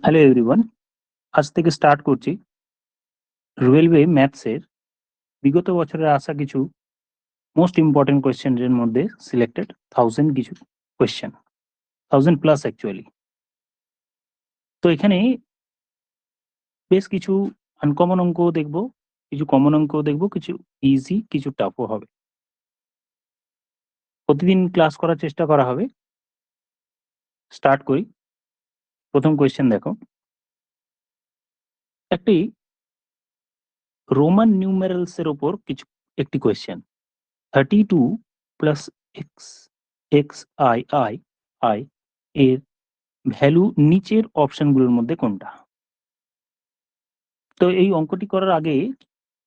Hello everyone, আজ থেকে start করছি রেলওয়ে ম্যাথসের বিগত বছরের আসা কিছু মোস্ট ইম্পর্টেন্ট কোয়েশ্চেনের মধ্যে সিলেক্টেড 1000 কিছু কোয়েশ্চেন, 1000+ অ্যাকচুয়ালি। তো এখানে বেশ কিছু আনকমন অঙ্কও দেখব, কিছু কমন অঙ্কও দেখব, কিছু ইজি, কিছু টাফও হবে। প্রতিদিন ক্লাস করার চেষ্টা করা হবে। স্টার্ট করি। প্রথম কোয়েশ্চেন দেখো, একটি রোমান নিউমেরালস এর উপর কিছু একটি question. 32 plus x x I I I এর ভ্যালু নিচের অপশনগুলোর মধ্যে কোনটা? তো এই অঙ্কটি করার আগে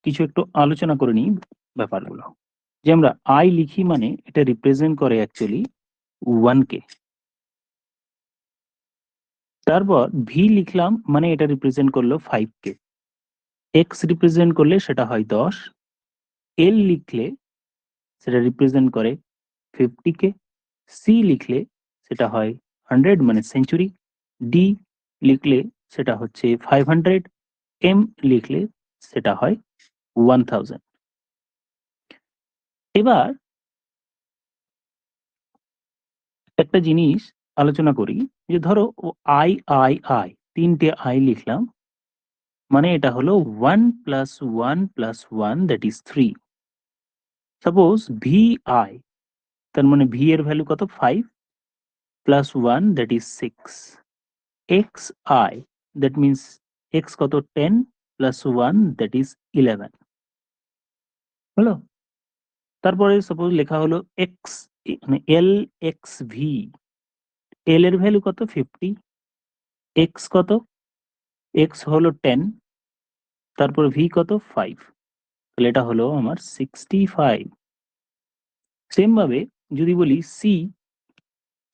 কিছু একটু আলোচনা করে নিই ব্যাপারগুলো। যে আমরা আই লিখি মানে এটা রিপ্রেজেন্ট করে অ্যাকচুয়ালি 1 কে। তারপর ভি লিখলাম মানে এটা রিপ্রেজেন্ট করলো 5 কে। এক্স রিপ্রেজেন্ট করলে সেটা হয় 10। এল লিখলে সেটা রিপ্রেজেন্ট করে 50 কে। সি লিখলে সেটা হয় 100 মানে সেঞ্চুরি। ডি লিখলে সেটা হচ্ছে 500। এম লিখলে সেটা হয় 1000। এবার একটা জিনিস আলোচনা করি, যে ধরো আই আই আই, 3টে আই লিখলাম মানে এটা হলো 1 plus 1 plus 1 that is 3। Suppose V I, তার মানে ভি এর ভ্যালু কত? 5 plus 1 that is 6। X I, that means x কত? 10 প্লাস 1 দ্যাট ইজ 11। হলো? তারপরে সাপোজ লেখা হলো এক্স, মানে এল এক্স ভি। এল এর ভ্যালু কত? 50। এক্স কত? এক্স হলো 10, তারপর ভি কত? 5। তাহলে এটা হলো আমার 65। সেম ভাবে যদি বলি C,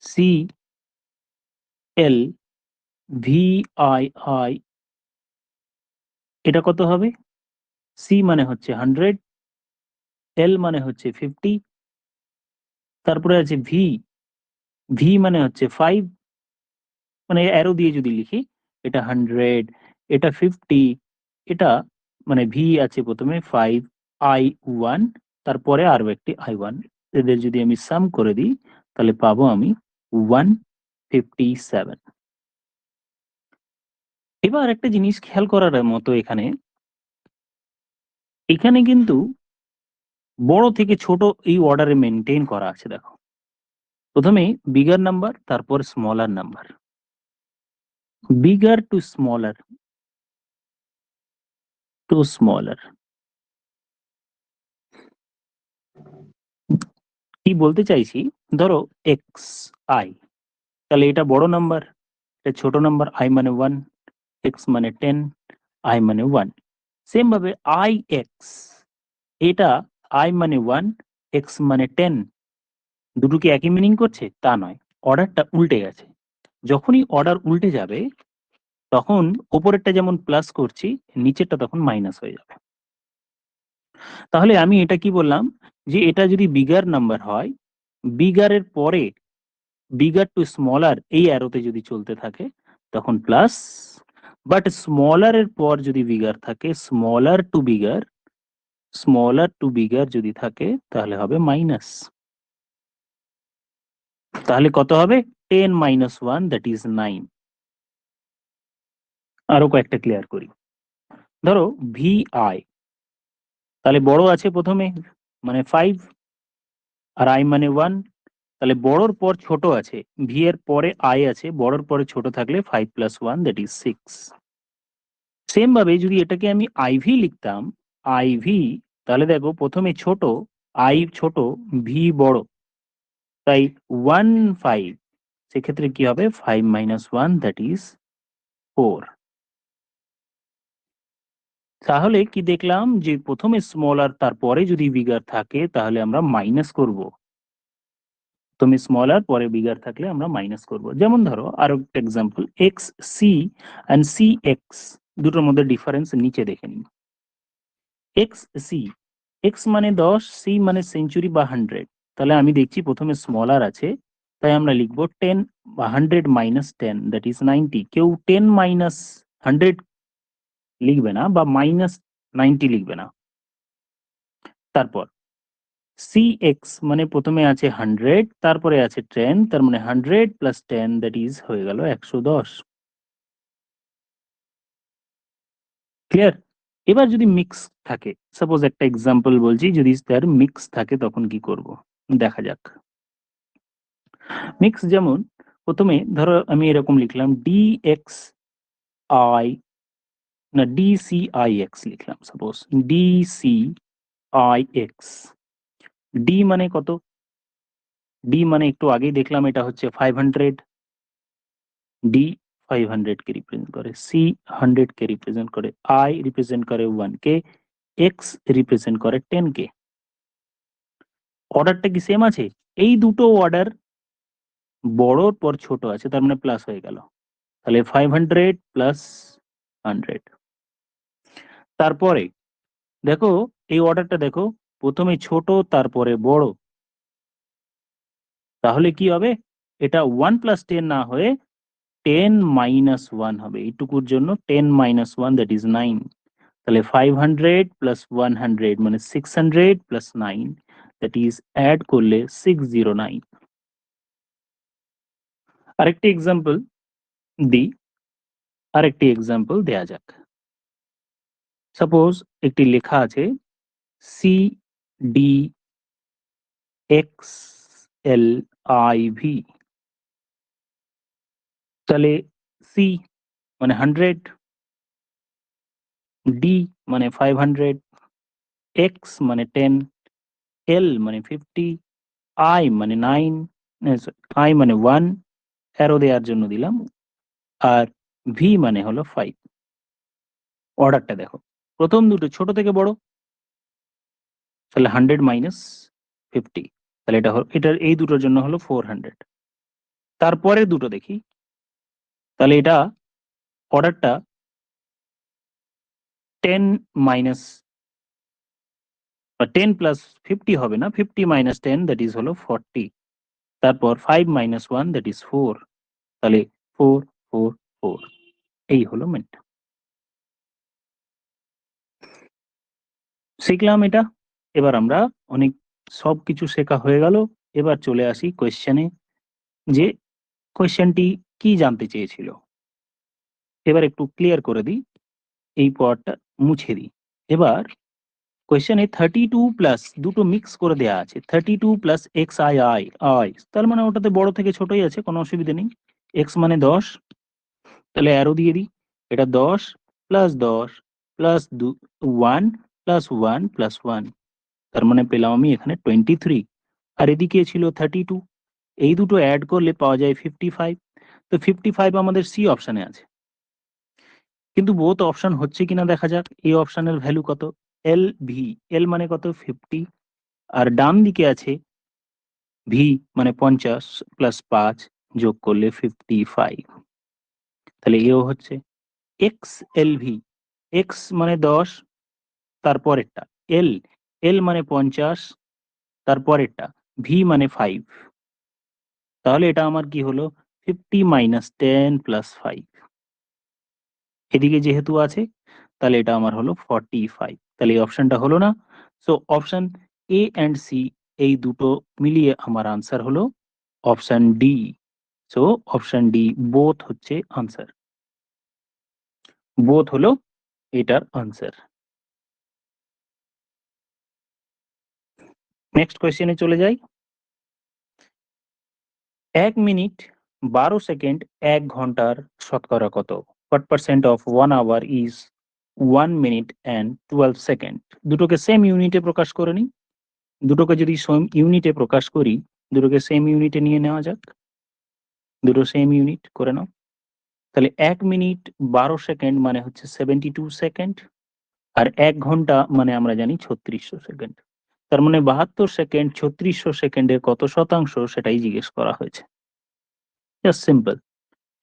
C L V I I, এটা কত হবে? সি মানে হচ্ছে 100, এল মানে হচ্ছে 50, তারপরে আছে ভি, ভি মানে হচ্ছে 5, মানে অ্যারো দিয়ে যদি লিখি এটা 100, এটা 50, এটা মানে ভি আছে প্রথমে 5 আই 1, তারপরে আরো একটি আই 1। এদের যদি আমি সাম করে দিই তাহলে পাবো আমি 157। এবার একটা জিনিস খেয়াল করার মতো, এখানে এখানে কিন্তু বড় থেকে ছোট এই অর্ডারে মেনটেন করা আছে। দেখো, প্রথমে বিগার নাম্বার, তারপর smaller number, bigger to smaller to smaller. কি বলতে চাইছি, ধরো এক্স আই, তাহলে এটা বড় নাম্বার, এটা ছোট নাম্বার। আই মানে 1, এক্স মানে 10, আই মানে 1। সেম ভাবে আই এক্স, এটা আই মানে 1, এক্স মানে 10। দুটো কি একই মিনিং করছে? তা নয়, অর্ডারটা উল্টে গেছে। যখনই অর্ডার উল্টে যাবে তখন ওপরেরটা যেমন প্লাস করছি, নিচেরটা তখন মাইনাস হয়ে যাবে। তাহলে আমি এটা কি বললাম, যে এটা যদি বিগার নাম্বার হয়, বিগারের পরে বিগার টু স্মলার এই অ্যারোতে যদি চলতে থাকে তখন প্লাস, বাট স্মলার এর পর যদি বিগার থাকে, smaller to bigger, smaller to bigger যদি থাকে তাহলে হবে মাইনাস। তাহলে কত হবে? 10 মাইনাস 1 দ্যাট ইজ 9। আরো কয়েকটা ক্লিয়ার করি। ধরো ভি আই, তাহলে বড় আছে প্রথমে মানে 5, আর আই মানে 1, তাহলে বড়র পর ছোট আছে, ভি এর পরে আই আছে, বড়র পরে ছোট থাকলে 5 প্লাস 1 দ্যাট ইজ 6। সেম ভাবে যদি এটাকে আমি আইভি লিখতাম, আইভি, তাহলে দেখো প্রথমে ছোট, আই ছোট, ভি বড়, তাই 1 5, সেক্ষেত্রে কি হবে? 5 মাইনাস 1 দ্যাট ইজ 4। তাহলে কি দেখলাম, যে প্রথমে স্মলার তারপরে যদি বিগার থাকে তাহলে আমরা মাইনাস করব। তুমি স্মলার পরে বিগার থাকলে আমরা মাইনাস করব। যেমন ধরো আরো একটা example, X C and C X, দুটোর মধ্যে ডিফারেন্স নিচে দেখে নিন। এক্স সি, এক্স মানে 10, সি মানে সেঞ্চুরি বা 100। তাহলে আমি দেখছি প্রথমে স্মলার আছে, তাই আমরা লিখবো 10 বা 100 মাইনাস 10 দ্যাট ইজ 90। কেউ 10 মাইনাস 100 লিখবে না বা মাইনাস 90 লিখবে না। তারপর cx মানে প্রথমে আছে 100, তারপরে আছে 10, তার মানে 100 প্লাস 10 দ্যাট ইজ হয়ে গেল 110। ক্লিয়ার? এবার যদি মিক্স থাকে, সাপোজ একটা এক্সাম্পল বলছি, যদি তার মিক্স থাকে তখন কি করব দেখা যাক। মিক্স যেমন প্রথমে ধরো আমি এরকম লিখলাম dx i না dcix লিখলাম, সাপোজ dcix। d মানে কত? d মানে একটু আগেই দেখলাম এটা হচ্ছে 500, d 500 কে রিপ্রেজেন্ট করে, c 100 কে রিপ্রেজেন্ট করে, i রিপ্রেজেন্ট করে 1 কে, x রিপ্রেজেন্ট করে 10 কে। অর্ডারটা কি সেম আছে? এই দুটো অর্ডার বড়র পর ছোট আছে, তার মানে প্লাস হয়ে গেল। তাহলে 500 প্লাস 100। তারপরে দেখো এই অর্ডারটা দেখো, প্রথমে ছোট তারপরে বড়, তাহলে কি হবে? এটা 1 প্লাস 10 না হয়ে 10 মাইনাস 1 হবে। এইটুকুর জন্য 10 মাইনাস 1 দ্যাট ইজ 9। তাহলে 500 প্লাস 100 মানে 600 প্লাস 9 দ্যাট ইজ অ্যাড করলে 609। আরেকটি এক্সাম্পল দিই, আরেকটি এক্সাম্পল দেয়া যাক। সাপোজ একটি লেখা আছে C D X L I V. তাহলে সি মানে 100, ডি মানে 500, এক্স মানে 10, এল মানে 50, আই মানে 9, আই মানে 1, অ্যারো দেওয়ার জন্য দিলাম, আর ভি মানে হলো 5। অর্ডারটা দেখো, প্রথম দুটো ছোট থেকে বড়, তাহলে 100 মাইনাস 50, তাহলে এটা হলো, এটার এই দুটোর জন্য হলো 400। তারপরে দুটো দেখি, তাহলে এটা অর্ডারটা 10 মাইনাস 10 প্লাস 50 হবে না, 50 মাইনাস 10 দ্যাট ইজ হলো 40। তারপর 5 মাইনাস 1 দ্যাট ইজ 4, তাহলে 4 4 4। এই হলো মেনটা। শিখলাম এটা। এবার আমরা অনেক সবকিছু শেখা হয়ে গেল। এবার চলে আসি কোয়েশ্চেনে, যে কোয়েশ্চেনটি কি জানতে চেয়েছিল। এবার একটু ক্লিয়ার করে দিই, এই পার্টটা মুছে দিই। এবার কোয়েশ্চেনে 32 প্লাস দুটো মিক্স করে দেয়া আছে, 32 plus x I I I, তার মানে ওটাতে বড় থেকে ছোটই আছে, কোনো অসুবিধা নেই। এক্স মানে 10, তাহলে অ্যারো দিয়ে দিই, এটা 10 প্লাস 10 প্লাস 1 প্লাস 1 প্লাস 1, তার মানে পেলাম আমি এখানে 23। আর এদিকে ছিল 32, এই দুটো অ্যাড করলে পাওয়া যায় 55। তো 55 আমাদের সি অপশানে আছে, কিন্তু বোথ অপশন হচ্ছে কিনা দেখা যাক। এই অপশনের ভ্যালু কত? এল ভি, এল মানে কত 50, আর ডান দিকে আছে ভি মানে 50 প্লাস 5 যোগ করলে 55, তাহলে এও হচ্ছে। এক্স এল ভি, এক্স মানে 10, তারপরেরটা এল, এল মানে 50, তারপরেরটা ভি মানে 5, তাহলে এটা আমার কি হলো 50 মাইনাস 10 প্লাস 5। এদিকে যেহেতু আছে তাহলে এটা আমার হলো 45, তাহলে এই অপশনটা হলো না। So option A and C এই দুটো মিলিয়ে আমার আনসার হলো option D. So option D both হচ্ছে আনসার, বোথ হলো এটার আনসার। নেক্সট কোয়েশ্চেনে চলে যাই। 1 মিনিট 12 সেকেন্ড 1 ঘন্টার শতকরা কত? What percent of 1 hour is 1 minute and 12 second? দুটোকে সেম ইউনিটে প্রকাশ করে নিই। দুটোকে যদি সেম ইউনিটে প্রকাশ করি, দুটোকে সেম ইউনিটে নিয়ে নেওয়া যাক, দুটো সেম ইউনিট করে নাও। তাহলে 1 মিনিট 12 সেকেন্ড মানে হচ্ছে 72 সেকেন্ড, আর 1 ঘন্টা মানে আমরা জানি 3600 সেকেন্ড। তার মানে 72 সেকেন্ড 3600 সেকেন্ডের কত শতাংশ সেটাই জিজ্ঞেস করা হয়েছে। জাস্ট সিম্পল,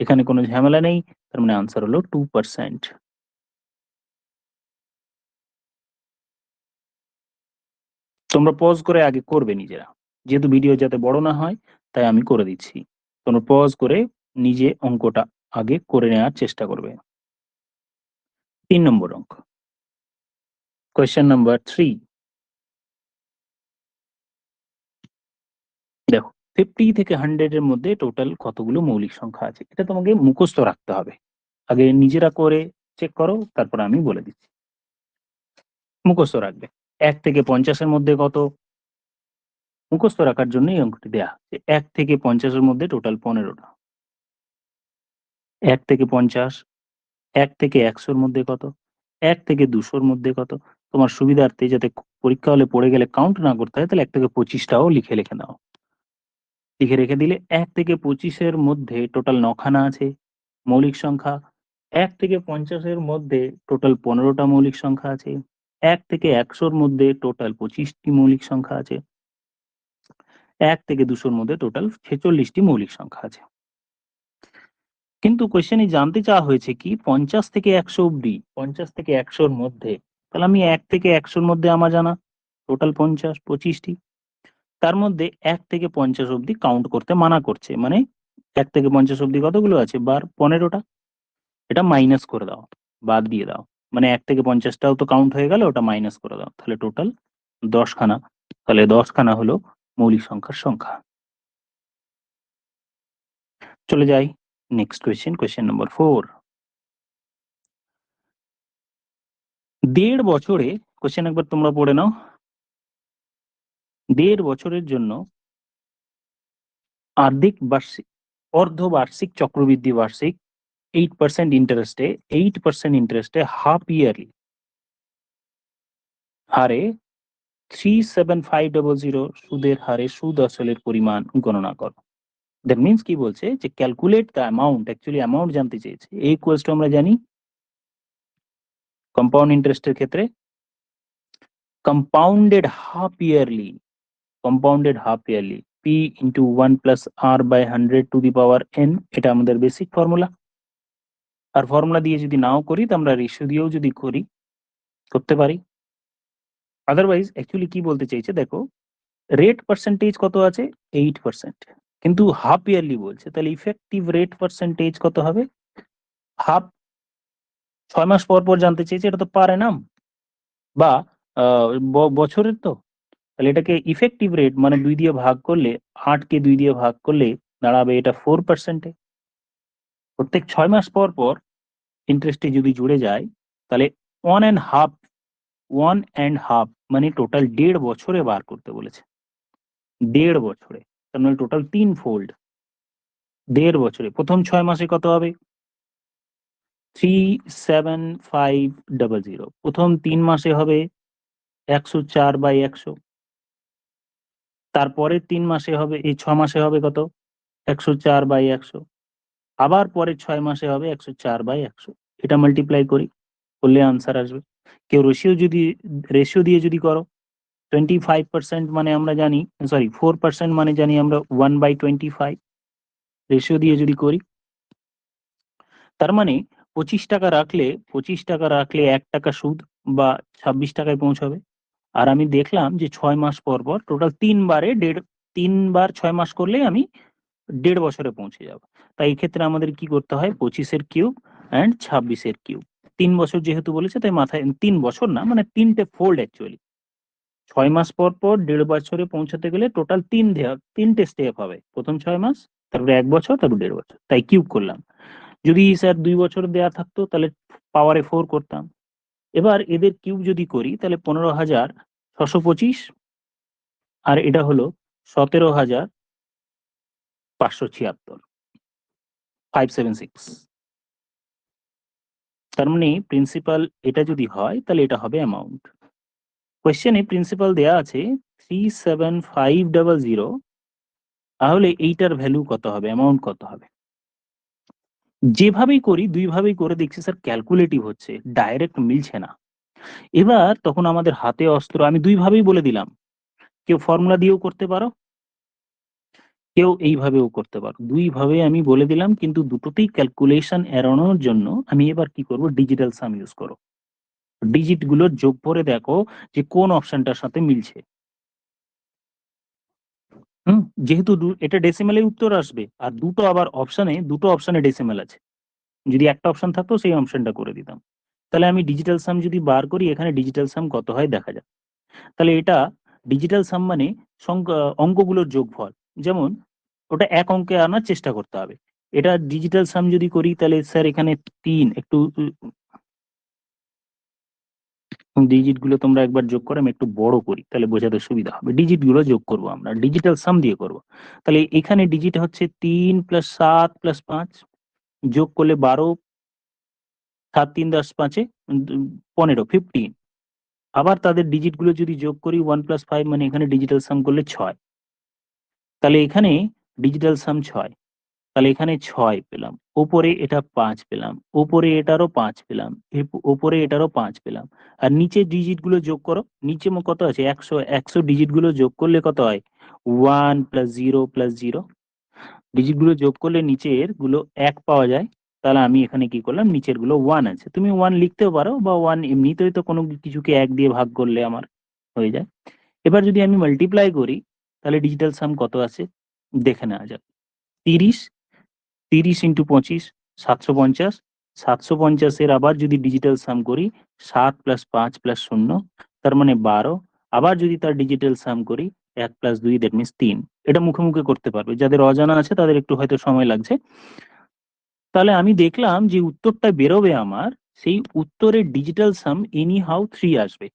এখানে কোনো ঝামেলা নেই, তার মানে আনসার হলো 2%। তোমরা পজ করে আগে করবে নিজেরা, যেহেতু ভিডিও যাতে বড় না হয়, তাই আমি করে দিচ্ছি। তোমরা পজ করে নিজে অঙ্কটা আগে করে নেওয়ার চেষ্টা করবে। 3 নম্বর অঙ্ক। Question number 3। দেখো 50 থেকে 100 এর মধ্যে টোটাল কতগুলো মৌলিক সংখ্যা আছে, এটা তোমাকে মুখস্থ রাখতে হবে। আগে নিজেরা করে চেক করো, তারপর আমি বলে দিচ্ছি। মুখস্থ রাখবে। 1 থেকে 50 এর মধ্যে কত, মুখস্থ রাখার জন্য এই অঙ্কটি দেয়া আছে। 1 থেকে 50 এর মধ্যে টোটাল 15টা। 1 থেকে 50, 1 থেকে 100 এর মধ্যে কত, 1 থেকে 200 এর মধ্যে কত। তোমার সুবিধার্থে যাতে পরীক্ষা হলে পড়ে গেলে কাউন্ট না করতে হয়, তাহলে 1 থেকে 25টাও লিখে রেখে দাও। লিখে রেখে দিলে 1 থেকে 25 এর মধ্যে টোটাল 9 খানা আছে মৌলিক সংখ্যা। 1 থেকে 50 এর মধ্যে টোটাল 15টা মৌলিক সংখ্যা আছে। 1 থেকে 100 এর মধ্যে টোটাল 25টি মৌলিক সংখ্যা আছে। 1 থেকে 200 এর মধ্যে টোটাল 46টি মৌলিক সংখ্যা আছে। কিন্তু কোয়েশ্চেনে জানতে চাওয়া হয়েছে কি 50 থেকে 100 অব্দি, 50 থেকে 100 এর মধ্যে, তাহলে আমি 1 থেকে 100 এর মধ্যে আমার জানা টোটাল 50, 25টি। তার মধ্যে 1 থেকে 50 অব্দি কাউন্ট করতে মানা করছে, মানে 1 থেকে 50 অব্দি কতগুলো আছে, 15টা। এটা মাইনাস করে দাও, বাদ দিয়ে দাও, মানে 1 থেকে 50টাও তো কাউন্ট হয়ে গেল, ওটা মাইনাস করে দাও, তাহলে টোটাল 10 খানা। তাহলে 10 খানা হলো মৌলিক সংখ্যার সংখ্যা। চলে যাই নেক্সট কোয়েশ্চেন, কোয়েশ্চেন নম্বর 4। 1.5 বছরে, কোয়েশ্চেন একবার তোমরা পড়ে নাও। 1.5 বছরের জন্য অর্ধবার্ষিক চক্রবৃদ্ধি বার্ষিক 8% ইন্টারেস্টে, 8% ইন্টারেস্টে হাফ ইয়ারলি হারে 37500 সুদের হারে সুদ আসলের পরিমাণ গণনা করো। দ্যাট মিন্স কি বলছে যে calculate the amount, actually amount জানতে চেয়েছে। এ ইকুয়ালস টু আমরা জানি কম্পাউন্ড ইন্টারেস্টের ক্ষেত্রে compounded half yearly, compounded half yearly P into 1+r/100 to the power n, এটা আমাদের বেসিক ফর্মুলা। আর ফর্মুলা দিয়ে যদি নাও করি, তো আমরা রেশিও দিয়েও যদি করি করতে পারি। আদারওয়াইজ অ্যাকচুয়ালি কি বলতে চাইছে দেখো, রেট পার্সেন্টেজ কত আছে 8%, কিন্তু হাফ ইয়ারলি বলছে, তাহলে ইফেক্টিভ রেট পার্সেন্টেজ কত হবে হাফ। 6 মাস পর পর জানতে চেয়েছে, এটা তো পার অ্যানাম বা বছরের, তো তাহলে এটাকে ইফেক্টিভ রেট মানে 2 দিয়ে ভাগ করলে, 8 কে 2 দিয়ে ভাগ করলে দাঁড়াবে এটা 4%। প্রত্যেক 6 মাস পর পর ইন্টারেস্টে যদি জুড়ে যায়, তাহলে 1.5 মানে টোটাল 1.5 বছরে বার করতে বলেছে। 1.5 বছরে, তার মানে টোটাল 3 ফোল্ড। 1.5 বছরে প্রথম 6 মাসে কত হবে 37500, প্রথম 3 মাসে হবে 104/100, তারপরে 3 মাসে হবে, এই 6 মাসে হবে কত 104/100, আবার পরের 6 মাসে হবে 104/100। এটা মাল্টিপ্লাই করি, করলে আনসার আসবে। কেউ রেশিও দিয়ে যদি করো, 25% মানে আমরা জানি, সরি 4% মানে জানি আমরা 1/25। রেশিও দিয়ে যদি করি, তার মানে 25 টাকা রাখলে 1 টাকা সুদ বা 26 টাকায় পৌঁছাবে। আর আমি দেখলাম যে 6 মাস পর পর টোটাল 3 বার 6 মাস করলেই আমি 1.5 বছরে পৌঁছে যাব। তাই এই ক্ষেত্রে আমাদের কি করতে হয় 25 এর কিউব অ্যান্ড 26 এর কিউব। 3 বছর যেহেতু বলেছে, তাই মাথায় 3 বছর না, মানে 3টে ফোল্ড অ্যাকচুয়ালি। 6 মাস পর পর 1.5 বছরে পৌঁছাতে গেলে টোটাল 3টে স্টেপ হবে, প্রথম 6 মাস, তারপরে 1 বছর, তারপর 1.5 বছর, তাই কিউব করলাম। যদি স্যার 2 বছর দেয়া থাকতো তাহলে পাওয়ারে 4 করতাম। এবার এদের কিউব যদি করি, তাহলে 15,625, আর এটা হলো 17,576, 576। তার মানে প্রিন্সিপাল এটা যদি হয়, তাহলে এটা হবে অ্যামাউন্ট। কোয়েশ্চেনে প্রিন্সিপাল দেয়া আছে 37500, তাহলে এইটার ভ্যালু কত হবে, অ্যামাউন্ট কত হবে। যেভাবেই করি, দুইভাবেই করে দেখছি স্যার ক্যালকুলেটিভ হচ্ছে, ডাইরেক্ট মিলছে না। এবার তখন আমাদের হাতে অস্ত্র, আমি দুইভাবেই বলে দিলাম, কেউ ফর্মুলা দিয়েও করতে পারো, কেউ এইভাবেও করতে পারো, দুইভাবে আমি বলে দিলাম। কিন্তু দুটোতেই ক্যালকুলেশন এড়ানোর জন্য আমি এবার কি করব, ডিজিটাল সাম ইউজ করো। ডিজিট গুলোর যোগ করে দেখো যে কোন অপশনটার সাথে মিলছে। যেহেতু এটা ডেসিমেলের উত্তর আসবে, আর দুটো অপশনে ডেসিমেল আছে। যদি একটা অপশন থাকতো সেই অপশনটা করে দিতাম। তাহলে আমি ডিজিটাল সাম যদি বার করি, এখানে ডিজিটাল সাম কত হয় দেখা যাক। তাহলে এটা ডিজিটাল সাম মানে অঙ্কগুলোর যোগফল। যেমন ওটা এক অঙ্কে আনার চেষ্টা করতে হবে। এটা ডিজিটাল সাম যদি করি তাহলে স্যার এখানে 3, একটু ডিজিট গুলো তোমরা একবার যোগ করো, আমি একটু বড় করি তাহলে বোঝাতে সুবিধা হবে। ডিজিট গুলো যোগ করব, আমরা ডিজিটাল সাম দিয়ে করব। তাহলে এখানে ডিজিট হচ্ছে 3 + 7 + 5, যোগ করলে 12, 7 3 10 5 15, 15। আবার তাদের ডিজিট গুলো যদি যোগ করি 1 + 5, মানে এখানে ডিজিটাল সাম করলে 6। তাহলে এখানে ডিজিটাল সাম 6। তাহলে এখানে 6 পেলাম, উপরে এটা 5 পেলাম, উপরে এটারও 5 পেলাম, উপরে এটারও 5 পেলাম। আর নিচে ডিজিট গুলো যোগ করো, নিচে কত আছে 100, 100 ডিজিট গুলো যোগ করলে কত হয় 1 + 0 + 0। ডিজিট গুলো যোগ করলে নিচের গুলো 1 পাওয়া যায়। তাহলে আমি এখানে কি করলাম, নিচের গুলো 1 আছে, তুমি 1 লিখতেও পারো, বা 1 এমনিতেই তো কোনো কিছুকে 1 দিয়ে ভাগ করলে আমার হয়ে যায়। এবার যদি আমি মাল্টিপ্লাই করি তাহলে ডিজিটাল সাম কত আছে দেখে নেওয়া যাক। 30, 30 × 25, 750। 750 এর আবার যদি ডিজিটাল সাম করি 7 + 5 + 0, তার মানে 12। আবার যদি তার ডিজিটাল সাম করি 1 + 2, দ্যাট মিনস 3। এটা মুখে মুখে করতে পারবে, যাদের অজানা আছে তাদের একটু হয়তো সময় লাগছে। তাহলে আমি দেখলাম যে উত্তরটা বেরোবে আমার, সেই উত্তরের ডিজিটাল সাম এনি হাউ 3 আসবে,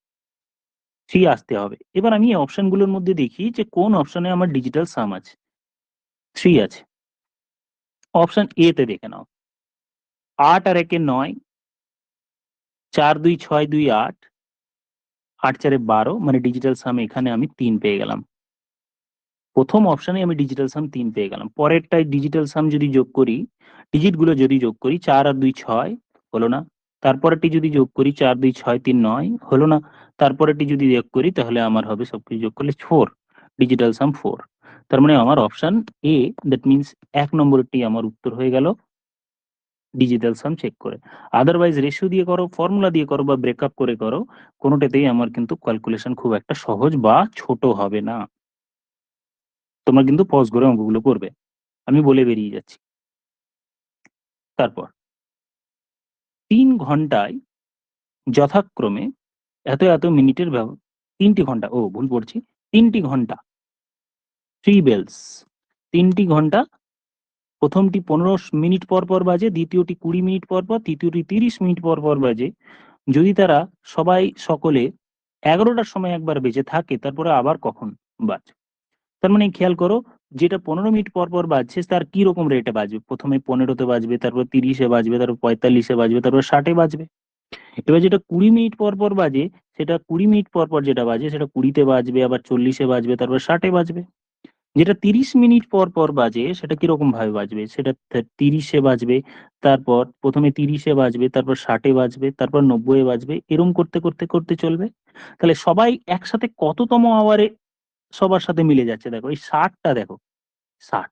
3 আসতে হবে। এবার আমি অপশনগুলোর মধ্যে দেখি যে কোন অপশনে আমার ডিজিটাল সাম আছে। 3 আছে। অপশন এ তে দেখে নাও, 8 আর 1 এ 9, 4 2 6 2 8, 8 4 এ 12, মানে ডিজিটাল সাম এখানে আমি 3 পেয়ে গেলাম। প্রথম অপশনে আমি ডিজিটাল সাম 3 পেয়ে গেলাম। পরেরটায় ডিজিটাল সাম যদি যোগ করি, ডিজিট গুলো যদি যোগ করি 4 আর 2 6, হলো না। তারপরেরটি যদি যোগ করি 4 2 6 3 9, হলো না। তারপরেরটি যদি যোগ করি তাহলে আমার হবে সবকিছু যোগ করলে 4, ডিজিটাল সাম 4। তার মানে আমার অপশন এ, দ্যাট মিনস 1 নম্বরটি আমার উত্তর হয়ে গেল ডিজিটাল সাম চেক করে। আদারওয়াইজ রেশিও দিয়ে করো, ফর্মুলা দিয়ে করো, বা ব্রেকআপ করে করো, কোনোটাতেই আমার কিন্তু ক্যালকুলেশন খুব একটা সহজ বা ছোট হবে না। তোমরা কিন্তু পজ করে অঙ্কগুলো করবে, আমি বলে বেরিয়ে যাচ্ছি। তারপর 3 ঘন্টায় যথাক্রমে এত এত মিনিটের 3টি ঘন্টা, ও ভুল পড়ছি, 3টি ঘন্টা, 3 বেলস, 3টি ঘন্টা। প্রথমটি 15 মিনিট পর পর বাজে, দ্বিতীয়টি 20 মিনিট পর পর, তৃতীয়টি 30 মিনিট পর পর বাজে। যদি তারা সকলে 11টার সময় একবার বেজে থাকে, তারপরে আবার কখন বাজে? তার মানে খেয়াল করো, যেটা 15 মিনিট পর পর বাজছে তার কি রকম রেটে বাজবে, প্রথমে 15-তে বাজবে, তারপর 30-এ বাজবে, তারপর 45-এ বাজবে, তারপর 60-এ বাজবে। এবার যেটা 20 মিনিট পর পর বাজে, সেটা 20 মিনিট পর পর যেটা বাজে সেটা 20-তে বাজবে, আবার 40-এ বাজবে, তারপর 60-এ বাজবে। যেটা 30 মিনিট পর পর বাজে সেটা কিরকম ভাবে বাজবে, সেটা 30-এ বাজবে, তারপর প্রথমে 30-এ বাজবে, তারপর 60-এ বাজবে, তারপর 90-এ বাজবে, এরম করতে করতে করতে চলবে। তাহলে সবাই একসাথে কততম আওয়ারে সবার সাথে মিলে যাচ্ছে, দেখো এই 60টা, দেখো 60,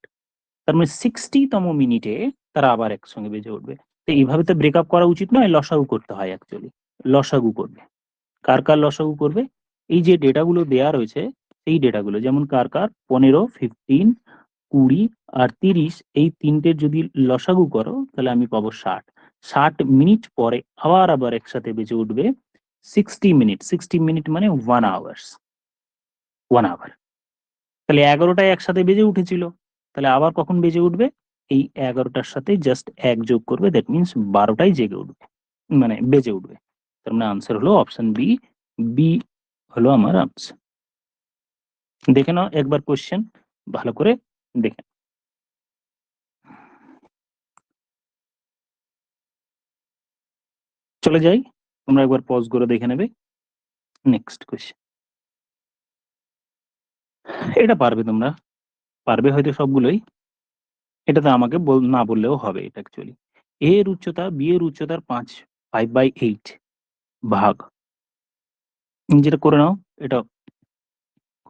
তার মানে 60তম মিনিটে তারা আবার একসঙ্গে বেজে উঠবে। তো এইভাবে তো ব্রেকআপ করা উচিত নয়, লসাগু করতে হয় অ্যাকচুয়ালি। লসাগু করবে, কার কার লসাগু করবে, এই যে ডেটাগুলো দেয়া রয়েছে এই ডেটাগুলো, যেমন কার কার 15, 15, 20 আর 30, এই তিনটের যদি লসাগু করো তাহলে আমি পাবো 60। 60 মিনিট পরে আবার একসাথে বেজে উঠবে 60 মিনিট। 60 মিনিট মানে 1 আওয়ার্স, 1 আওয়ার। তাহলে 11টায় একসাথে বেজে উঠেছিল, তাহলে আবার কখন বেজে উঠবে, এই 11টার সাথে জাস্ট 1 যোগ করবে, দ্যাট মিনস 12টায় জেগে উঠবে, মানে বেজে উঠবে। তার মানে আনসার হলো অপশন বি, বি হলো আমার আনসার। দেখে নাও একবার কোশ্চেন ভালো করে দেখে। চলে যাই, তোমরা একবার পজ করে দেখে নেবে। নেক্সট কোশ্চেন, এটা পারবে তোমরা, পারবে হয়তো সবগুলোই। এটাতে আমাকে না বললেও হবে, এটা অ্যাকচুয়ালি এ এর উচ্চতা বি এর উচ্চতার 5/8 ভাগ। যেটা করে নাও, এটা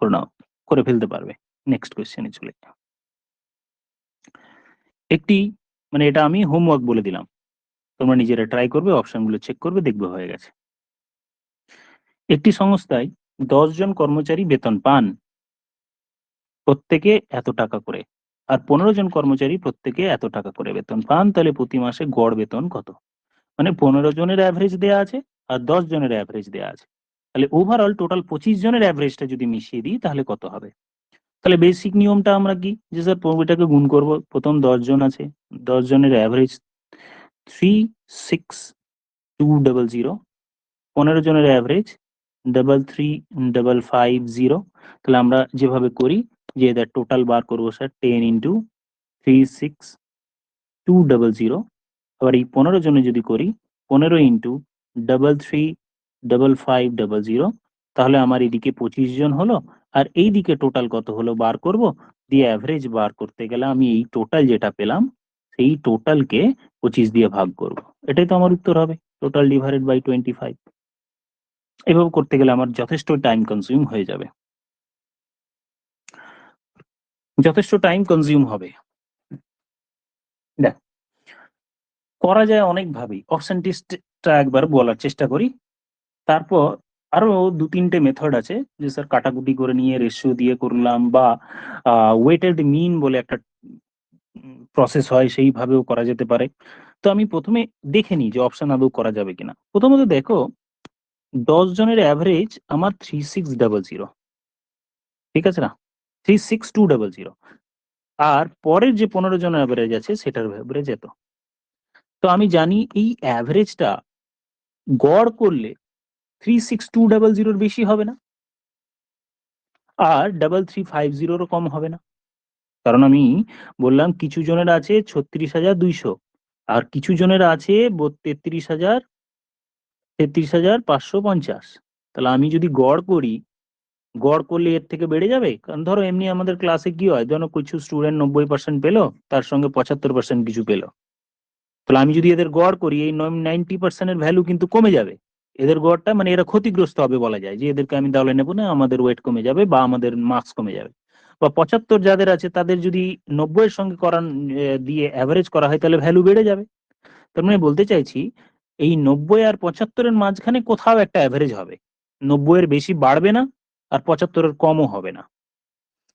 করে নাও, করে ফেলতে পারবে। নেক্সট কোশ্চেনে চলে যাও। একটি, মানে এটা আমি হোমওয়ার্ক বলে দিলাম, তোমরা নিজেরা ট্রাই করবে, অপশনগুলো চেক করবে, দেখবে হয়ে গেছে। একটি সংস্থায় 10 জন কর্মচারী বেতন পান, প্রত্যেকে এত টাকা করে, আর 15 জন কর্মচারী প্রত্যেকে এত টাকা করে বেতন পান, তাহলে প্রতি মাসে গড় বেতন কত? মানে 15 জনের অ্যাভারেজ দেয়া আছে আর 10 জনের অ্যাভারেজ দেয়া আছে, তাহলে ওভারঅল টোটাল 25 জনের অ্যাভারেজটা যদি মিশিয়ে দিই তাহলে কত হবে? তাহলে বেসিক নিয়মটা আমরা কি, যে স্যার এটাকে গুণ করব, প্রথম 10 জন আছে, 10 জনের অ্যাভারেজ 36200, 15 জনের অ্যাভারেজ 33550। তাহলে আমরা যেভাবে করি যে এদের টোটাল বার করবো স্যার 10 ইন্টু 36200, আবার এই 15 জনে যদি করি 15 ইন্টু 335500, তাহলে আমার এদিকে 25 জন হলো, আর এই দিকে টোটাল কত হলো বার করব, দিয়ে অ্যাভারেজ বার করতে গেলে আমি এই টোটাল যেটা পেলাম সেই টোটালকে 25 দিয়ে ভাগ করব, এটাই তো আমার উত্তর হবে, টোটাল ডিভাইডেড বাই 25। এভাবে করতে গেলে আমার যথেষ্ট টাইম কনজিউম হয়ে যাবে, যথেষ্ট টাইম কনজিউম হবে। দেখ, করা যায় অনেক ভাবেই, অপশন টেস্টটা একবার বলার চেষ্টা করি, তারপর আরো 2-3টে মেথড আছে, যে স্যার কাটাকুটি করে নিয়ে রেশিও দিয়ে করলাম, বা ওয়েটেড মিন বলে একটা প্রসেস হয়, সেইভাবেও করা যেতে পারে। তো আমি প্রথমে দেখে নিই যে অপশন আদৌ করা যাবে কিনা। প্রথমত দেখো, 10 জনের অ্যাভারেজ আমার 3600, ঠিক আছে না, 36200, আর পরের যে 15 জনের অ্যাভারেজ আছে সেটার অ্যাভারেজ এত। তো আমি জানি এই অ্যাভারেজটা গড় করলে 36200 বেশি হবে না, আর 3350 কম হবে না, কারণ আমি বললাম কিছু জনের আছে 36,200, আর কিছু জনের আছে 33,550। তাহলে আমি যদি গড় করি, গড় করলে এর থেকে বেড়ে যাবে, কারণ ধরো এমনি আমাদের ক্লাসে কি হয়, ধরো কিছু স্টুডেন্ট 90% পেলো, তার সঙ্গে 75% কিছু পেলো, তাহলে আমি যদি এদের গড় করি এই 90% এর ভ্যালু কিন্তু কমে যাবে, এদের গড়টা মানে এরা ক্ষতিগ্রস্ত হবে বলা যায়, যে এদেরকে আমি তাহলে নেবো না, আমাদের ওয়েট কমে যাবে বা আমাদের মার্কস কমে যাবে। বা 75 যাদের আছে তাদের যদি 90 এর সঙ্গে করান দিয়ে অ্যাভারেজ করা হয় তাহলে ভ্যালু বেড়ে যাবে। তার মানে বলতে চাইছি এই 90 আর 75 এর মাঝখানে কোথাও একটা অ্যাভারেজ হবে, 90 এর বেশি বাড়বে না আর 75 এর কমও হবে না।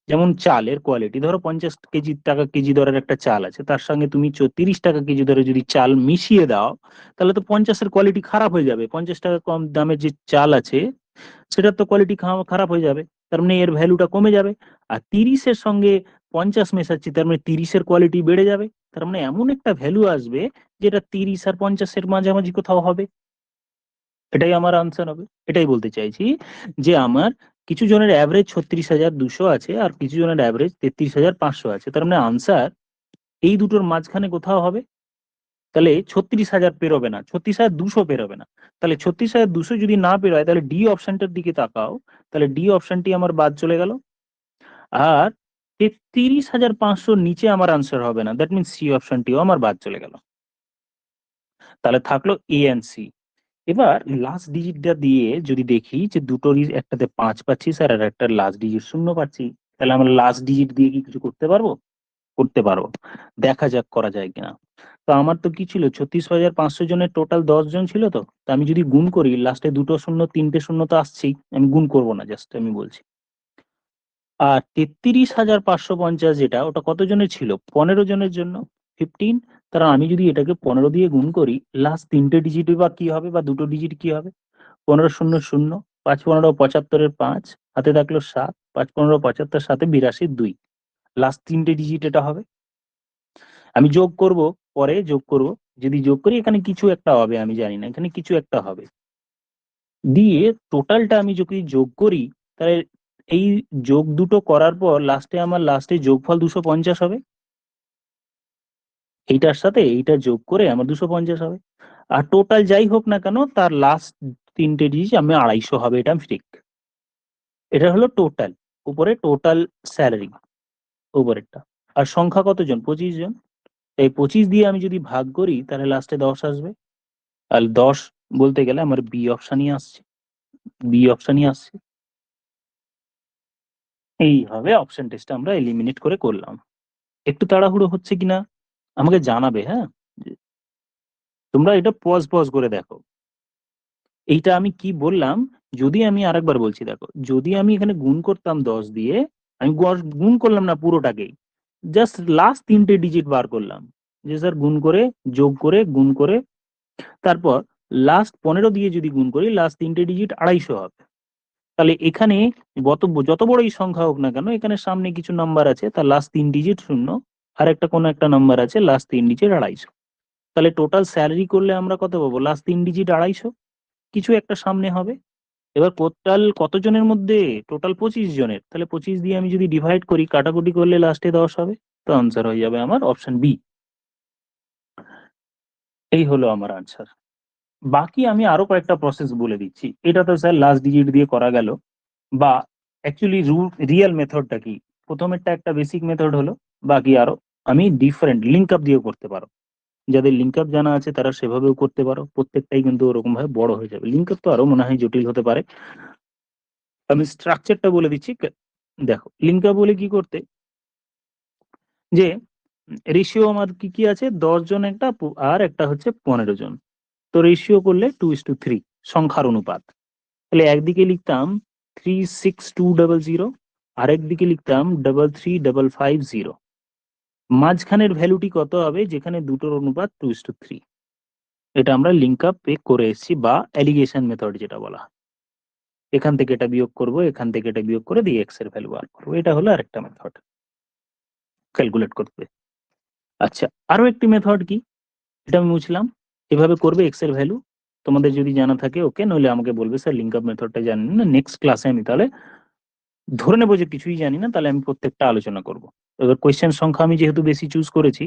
যেমন চালের কোয়ালিটি, ধরো 50 কেজি টাকা কেজি দরের একটা চাল আছে, তার সঙ্গে তুমি 30 টাকা কেজি দরে যদি চাল মিশিয়ে দাও, তাহলে তো 50 এর কোয়ালিটি খারাপ হয়ে যাবে, 50 টাকা কম দামের যে চাল আছে সেটার তো কোয়ালিটি খারাপ হয়ে যাবে, তার মানে এর ভ্যালুটা কমে যাবে। আর 30 এর সঙ্গে 50 মেশাচ্ছি, তার মানে 30 এর কোয়ালিটি বেড়ে যাবে, তার মানে এমন একটা ভ্যালু আসবে যেটা 30 আর 50 এর মাঝামাঝি কোথাও হবে, এটাই আমার আনসার হবে। এটাই বলতে চাইছি যে আমার কিছু জনের অ্যাভারেজ 36,200 আছে আর কিছু জনের অ্যাভারেজ 33,500 আছে, তার মানে আনসার এই দুটোর মাঝখানে কোথাও হবে। তাহলে 36,000 পেরোবে না, 36,200 পেরোবে না, তাহলে 36,200 যদি না পেরোয় তাহলে ডি অপশনটার দিকে তাকাও, তাহলে ডি অপশনটি আমার বাদ চলে গেল, আর 33,500 নিচে আমার আনসার হবে না, দ্যাট মিনস সি অপশনটিও আমার বাদ চলে গেল। তাহলে থাকলো এ এন্ড সি। এবার লাস্ট ডিজিটটা দিয়ে যদি দেখি যে দুটোরই একটাতে 5 পাচ্ছি স্যার আর একটা লাস্ট ডিজিট 0 পাচ্ছি, তাহলে আমরা লাস্ট ডিজিট দিয়ে কি কিছু করতে পারবো? করতে পারবো, দেখা যাক করা যায় কিনা। তো আমার তো কি ছিল, 36,500 জনের টোটাল 10 জন ছিল, তো আমি যদি গুণ করি লাস্টে দুটো শূন্য তিনটে শূন্য তো আসছেই, আমি গুণ করব না, জাস্ট আমি বলছি। আর 33,550 যেটা, ওটা কত জনের ছিল? 15 জনের জন্য, 15। তারা আমি যদি এটাকে 15 দিয়ে গুণ করি, লাস্ট তিনটে ডিজিট বা কি হবে, বা দুটো ডিজিট কি হবে? 15 শূন্য শূন্য, 5 15 75 এর 5, হাতে থাকলো 7, 5 15 75, 7 82 2, লাস্ট তিনটে ডিজিট এটা হবে। আমি যোগ করব, পরে যোগ করব, যদি যোগ করি এখানে কিছু একটা হবে, আমি জানি না, এখানে কিছু একটা হবে, দিয়ে টোটালটা আমি যদি যোগ করি, তাহলে এই যোগ দুটো করার পর লাস্টে আমার লাস্টে যোগফল 250 হবে, এইটার সাথে এইটা যোগ করে আমার 250 হবে। আর টোটাল যাই হোক না কেন তার লাস্ট তিনটে ডিজিট আমি 250 হবে, এটা আমি ঠিক। এটা হলো টোটাল, উপরে টোটাল স্যালারি উপরেরটা। আর সংখ্যা কতজন? 25 জন। এই 25 দিয়ে আমি যদি ভাগ করি তাহলে লাস্টে 10 আসবে, আর 10 বলতে গেলে আমার বি অপশনই আসছে, বি অপশনই আসছে। এইভাবে অপশন টেস্টটা আমরা এলিমিনেট করে করলাম। একটু তাড়াহুড়ো হচ্ছে কিনা আমাকে জানাবে, হ্যাঁ? তোমরা এটা পজ পজ করে দেখো, এইটা আমি কি বললাম, যদি আমি আরেকবার বলছি, দেখো যদি আমি এখানে গুণ করতাম 10 দিয়ে আমি গুণ করলাম না পুরোটাকেই, জাস্ট লাস্ট 3টে ডিজিট বার করলাম, যে স্যার গুণ করে, যোগ করে, গুণ করে, তারপর লাস্ট 15 দিয়ে যদি গুণ করি লাস্ট 3টে ডিজিট 250 হবে। তাহলে এখানে যত বড়ই সংখ্যা হোক না কেন, এখানে সামনে কিছু নাম্বার আছে তার লাস্ট 3 ডিজিট শূন্য, আর একটা কোন একটা নাম্বার আছে লাস্ট 3 ডিজিট 250। তাহলে টোটাল স্যালারি করলে আমরা কত পাবো? লাস্ট 3 ডিজিট 250, কিছু একটা সামনে হবে। এবার টোটাল কতজনের মধ্যে? টোটাল 25 জনের। তাহলে 25 দিয়ে আমি যদি ডিভাইড করি, কাটাকুটি করলে লাস্টে 10 হবে। তো আনসার হয়ে যাবে আমার অপশন বি। এই হলো আমার আনসার। বাকি আমি আরো কয়েকটা প্রসেস বলে দিচ্ছি। এটা তো স্যার লাস্ট ডিজিট দিয়ে করা গেল, বা অ্যাকচুয়ালি রিয়েল মেথডটা কি? প্রথমেরটা একটা বেসিক মেথড হলো, বাকি আরো আমি ডিফারেন্ট লিঙ্ক আপ দিয়েও করতে পারো। যাদের লিঙ্ক আপ জানা আছে তারা সেভাবেও করতে পারো, প্রত্যেকটাই কিন্তু ওরকম ভাবে বড় হয়ে যাবে। লিঙ্ক আপ তো আরো মনে হয় জটিল হতে পারে। আমি স্ট্রাকচারটা বলে দিচ্ছি। দেখো, লিঙ্ক আপ বলে কি করতে, যে রেশিও আমার কি কি আছে, 10 জন একটা, আর একটা হচ্ছে 15 জন। তো রেশিও করলে 2:3 সংখ্যার অনুপাত। তাহলে একদিকে লিখতাম 36200, আরেকদিকে লিখতাম 33550। মাঝখানের ভ্যালুটি কত হবে যেখানে দুটোর অনুপাত 2:3? এটা আমরা লিঙ্ক আপ করে এসেছি, বা অ্যালিগেশন মেথড যেটা বলা হয়। এখান থেকে এটা বিয়োগ করব, এখান থেকে এটা বিয়োগ করে দিয়ে এক্স এর ভ্যালু বার করবো। এটা হলো আরেকটা মেথড ক্যালকুলেট করতে। আচ্ছা, আরো একটি মেথড কি, এটা আমি মুছলাম। এভাবে করবে এক্স এর ভ্যালু। তোমাদের যদি জানা থাকে ওকে, নইলে আমাকে বলবে স্যার লিঙ্ক আপ মেথডটা জানেন না, নেক্সট ক্লাসে আমি তাহলে ধরে নেবো যে কিছুই জানি না, তাহলে আমি প্রত্যেকটা আলোচনা করব। এবার কোয়েশ্চেন সংখ্যা আমি যেহেতু বেশি চুজ করেছি,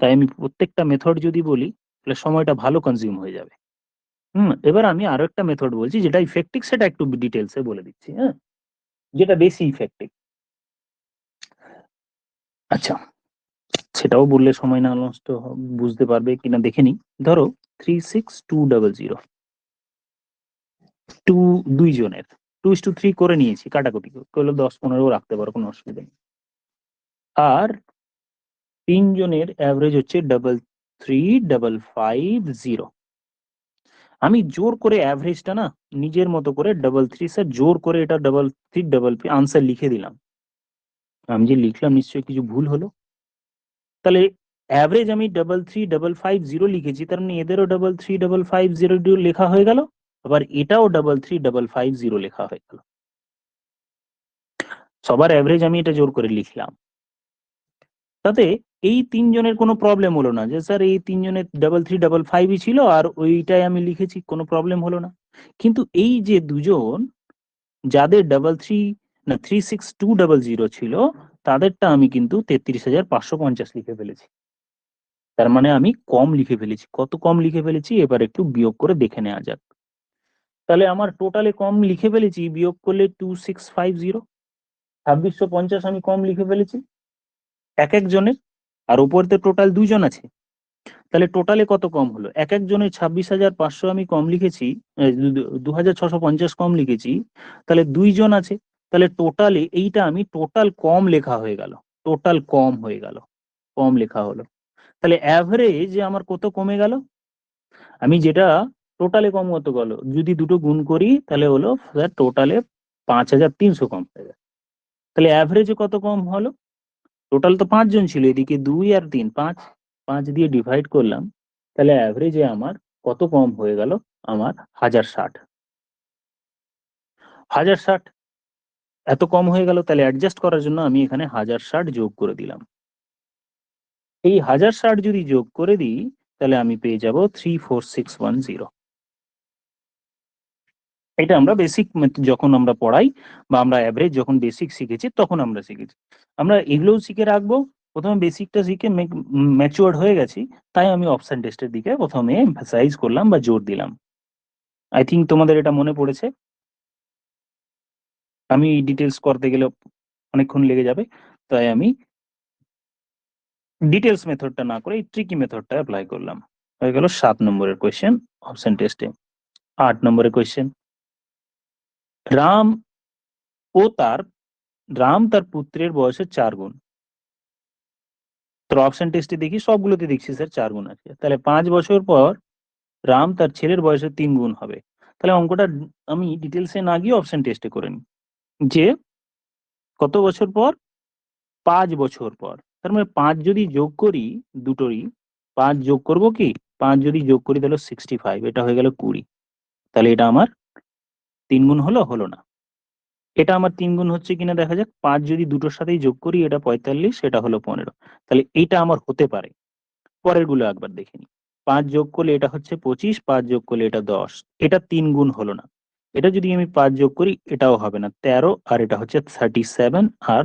তাই আমি প্রত্যেকটা মেথড যদি বলি তাহলে সময়টা ভালো কনজিউম হয়ে যাবে। এবার আমি আরো একটা মেথড বলছি যেটা ইফেক্টিভ, সেটা একটু ডিটেলসে বলে দিচ্ছি, হ্যাঁ, যেটা বেশি ইফেক্টিভ। আচ্ছা, সেটাও বললে সময় না নষ্ট বুঝতে পারবে কিনা দেখে নি। ধরো 36200, দুই জনের 2:3 করে নিয়েছি, কাটাকুটি করলে 10-15 রাখতে পারো, কোনো অসুবিধা নেই। আর তিনজনের অ্যাভারেজ হচ্ছে 33550। আমি জোর করে অ্যাভারেজটা না নিজের মতো করে 33 স্যার জোর করে এটা 33 আনসার লিখে দিলাম। আমি যে লিখলাম নিশ্চয়ই কিছু ভুল হলো। তাহলে অ্যাভারেজ আমি 33550 লিখেছি, তার মানে এদেরও 33550 লেখা হয়ে গেল, আবার এটাও 33550 লেখা হয়ে গেল। সবার অ্যাভারেজ আমি এটা জোর করে লিখলাম। তাতে এই তিনজনের কোনো প্রবলেম হলো না, যে স্যার এই তিনজনের 335ই ছিল আর ওইটাই আমি লিখেছি, কোনো প্রবলেম হলো না। কিন্তু এই যে দুজন যাদের 36200 ছিল, তাদেরটা আমি কিন্তু 33,550 লিখে ফেলেছি। তার মানে আমি কম লিখে ফেলেছি। কত কম লিখে ফেলেছি এবার একটু বিয়োগ করে দেখে নেওয়া যাক। তাহলে আমার টোটালে কম লিখে ফেলেছি, বিয়োগ করলে 2650, 2650 আমি কম লিখে ফেলেছি এক একজনের। আর উপরতে টোটাল দুইজন আছে, তাহলে টোটালে কত কম হলো? এক একজনের 26,500 আমি কম লিখেছি, 2650 কম লিখেছি। তাহলে দুইজন আছে, তাহলে টোটালে এইটা আমি টোটাল কম লেখা হয়ে গেল, টোটাল কম হয়ে গেল, কম লেখা হলো। তাহলে অ্যাভারেজ আমার কত কমে গেল? আমি যেটা টোটালে কম কত গেল, যদি দুটো গুণ করি তাহলে হলো স্যার টোটালে 5300 কম হয়ে গেল। তাহলে অ্যাভারেজে কত কম হলো? টোটাল তো 5 জন ছিল, এদিকে 2 আর 3, 5, 5 দিয়ে ডিভাইড করলাম, তাহলে অ্যাভারেজে আমার কত কম হয়ে গেল? আমার 1060, 1060 এত কম হয়ে গেল। তাহলে অ্যাডজাস্ট করার জন্য আমি এখানে 1060 যোগ করে দিলাম। এই 1060 যদি যোগ করে দিই তাহলে আমি পেয়ে যাব 34610। এটা আমরা বেসিক যখন আমরা পড়াই, বা আমরা অ্যাভারেজ যখন বেসিক শিখেছি তখন আমরা শিখেছি। আমরা এগুলোও শিখে রাখবো। প্রথমে বেসিকটা শিখে ম্যাচিওর্ড হয়ে গেছি, তাই আমি অপশন টেস্টের দিকে প্রথমে এমফাসাইজ করলাম বা জোর দিলাম। আই থিঙ্ক তোমাদের এটা মনে পড়েছে। আমি ডিটেলস করতে গেলে অনেকক্ষণ লেগে যাবে, তাই আমি ডিটেলস মেথডটা না করে এই ট্রিকি মেথডটা অ্যাপ্লাই করলাম। হয়ে গেল 7 নম্বরের কোয়েশ্চেন অপশন টেস্টে। 8 নম্বরের কোয়েশ্চেন, রাম ও তার রাম তার পুত্রের বয়সের 4 গুণ। তো অপশন টেস্টে দেখি সবগুলোতে দেখছি স্যার 4 গুণ আছে, তাহলে 5 বছর পর রাম তার ছেলের বয়সের 3 গুণ হবে। তাহলে অঙ্কটা আমি ডিটেলসে না গিয়ে অপশন টেস্টে করে নিই, যে কত বছর পর? 5 বছর পর। তার মানে 5 যদি যোগ করি দুটোরই, 5 যোগ করব কি? 5 যদি যোগ করি তাহলে 65, এটা হয়ে গেল 20। তাহলে এটা আমার 3 গুণ হলো? হলো না। এটা আমার 3 গুণ হচ্ছে কিনা দেখা যাক। 5 যদি দুটোর সাথেই যোগ করি, এটা 45, এটা হলো 15। তাহলে এইটা আমার হতে পারে। পরেরগুলো একবার দেখে নিই। 5 যোগ করলে এটা হচ্ছে 25, 5 যোগ করলে এটা 10। এটা 3 গুণ হলো না। এটা যদি আমি 5 যোগ করি, এটাও হবে না, 13, আর এটা হচ্ছে 37 আর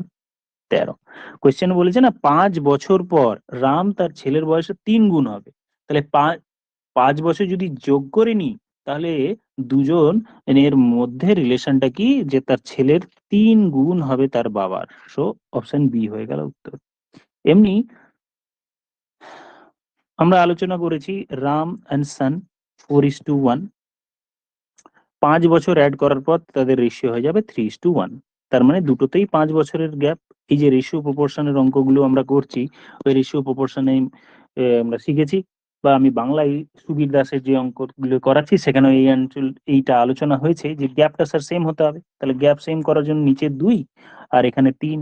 13। কোয়েশ্চেন বলেছে না 5 বছর পর রাম তার ছেলের বয়সে 3 গুণ হবে। তাহলে 5 বছর যদি যোগ করে নিই, তাহলে দুজন এর মধ্যে রিলেশনটা কি, যে তার ছেলের 3 গুণ হবে তার বাবার। সো অপশন বি হয়ে গেল উত্তর। এমনি আমরা আলোচনা করেছি রাম অ্যান্ড সন 4:1। 5 বছর অ্যাড করার পর তাদের রেশিও হয়ে যাবে 3:1। তার মানে দুটোতেই 5 বছরের গ্যাপ। এই যে রেশিও প্রপোর্শনের অঙ্কগুলো আমরা করছি, ওই রেশিও প্রপোর্শনে আমরা শিখেছি, বা আমি বাংলায় সুবীর দাসের যে অঙ্কগুলো করাচ্ছি সেখানে এই অঞ্চল এইটা আলোচনা হয়েছে যে গ্যাপটা স্যার সেম হতে হবে। তাহলে গ্যাপ সেম করার জন্য নিচে 2 আর এখানে 3।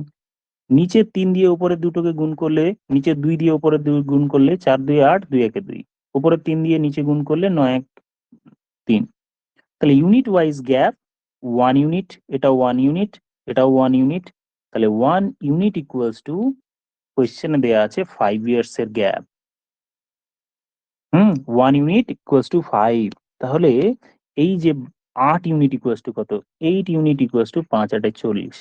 নিচে 3 দিয়ে উপরের দুটোকে গুণ করলে, নিচে 2 দিয়ে উপরের 2 গুণ করলে 4 2 8, 2 1 2। উপরের 3 দিয়ে নিচে গুণ করলে 9 1 3। তাহলে ইউনিট ওয়াইজ গ্যাপ 1 ইউনিট, এটা 1 ইউনিট, এটাও 1 ইউনিট। তাহলে 1 ইউনিট ইকুয়ালস টু, কোয়েশ্চেনে দেয়া আছে 5 ইয়ার্স এর গ্যাপ। 1 unit equals to 5। তাহলে এই যে 8 ইউনিট ইকুয়ালস টু কত? 8 ইউনিট ইকুয়ালস টু 5 8 40।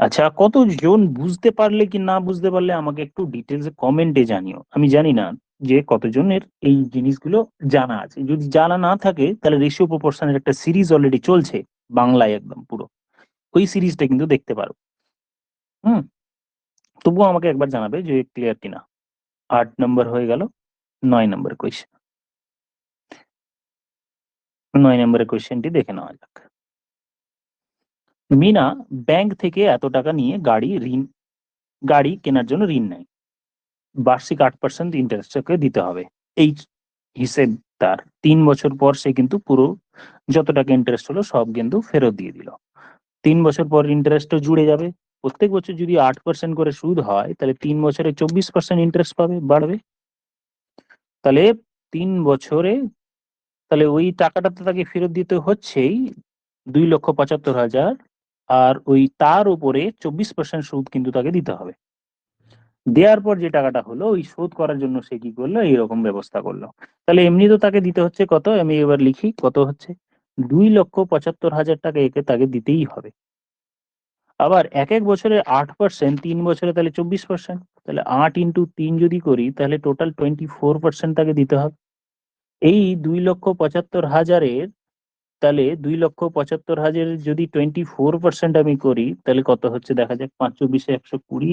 আচ্ছা, কতজন বুঝতে পারলে কি না বুঝতে পারলে আমাকে একটু ডিটেলসে কমেন্টে জানিও। আমি জানি না যে কতজনের এই জিনিসগুলো জানা আছে। যদি জানা না থাকে তাহলে রেশিও প্রপোর্শনের একটা সিরিজ অলরেডি চলছে বাংলায় একদম পুরো, ওই সিরিজটা কিন্তু দেখতে পারো। হুম তবুও আমাকে একবার জানাবে যে ক্লিয়ার কিনা। 8 নম্বর হয়ে গেল। 9 নম্বর কোয়েশ্চেন। 9 নম্বরের কোয়েশ্চেনটি দেখে নেওয়া যাক। মিনা ব্যাংক থেকে এত টাকা নিয়ে গাড়ি কেনার জন্য ঋণ নেয়। বার্ষিক 8% ইন্টারেস্ট ওকে দিতে হবে। এই হিসেব তার 3 বছর পর সে কিন্তু পুরো যত টাকা ইন্টারেস্ট হলো সব কিন্তু ফেরত দিয়ে দিল। 3 বছর পর ইন্টারেস্টও জুড়ে যাবে। প্রত্যেক বছর যদি 8% করে সুদ হয়, তাহলে 3 বছরে 24% ইন্টারেস্ট বাড়বে। তাহলে 3 বছরে, তাহলে ওই টাকাটা তো তাকে ফেরত দিতে হচ্ছেই 2,75,000, আর ওই তার উপরে 24% সুদ কিন্তু তাকে দিতে হবে। দেওয়ার পর যে টাকাটা হলো, ওই শোধ করার জন্য সে কি করলো, এইরকম ব্যবস্থা করলো। তাহলে এমনি তো তাকে দিতে হচ্ছে কত, আমি এবার লিখি কত হচ্ছে, 2,75,000 টাকা একে তাকে দিতেই হবে। আবার এক এক বছরে 8%, 3 বছরে তাহলে 24%। তাহলে 8 × 3 যদি করি, তাহলে টোটাল 24% তাকে দিতে হবে। এই 2,75,000-এর, তাহলে 2,75,000 যদি 24% আমি করি, তাহলে কত হচ্ছে দেখা যাক। 5 24 120,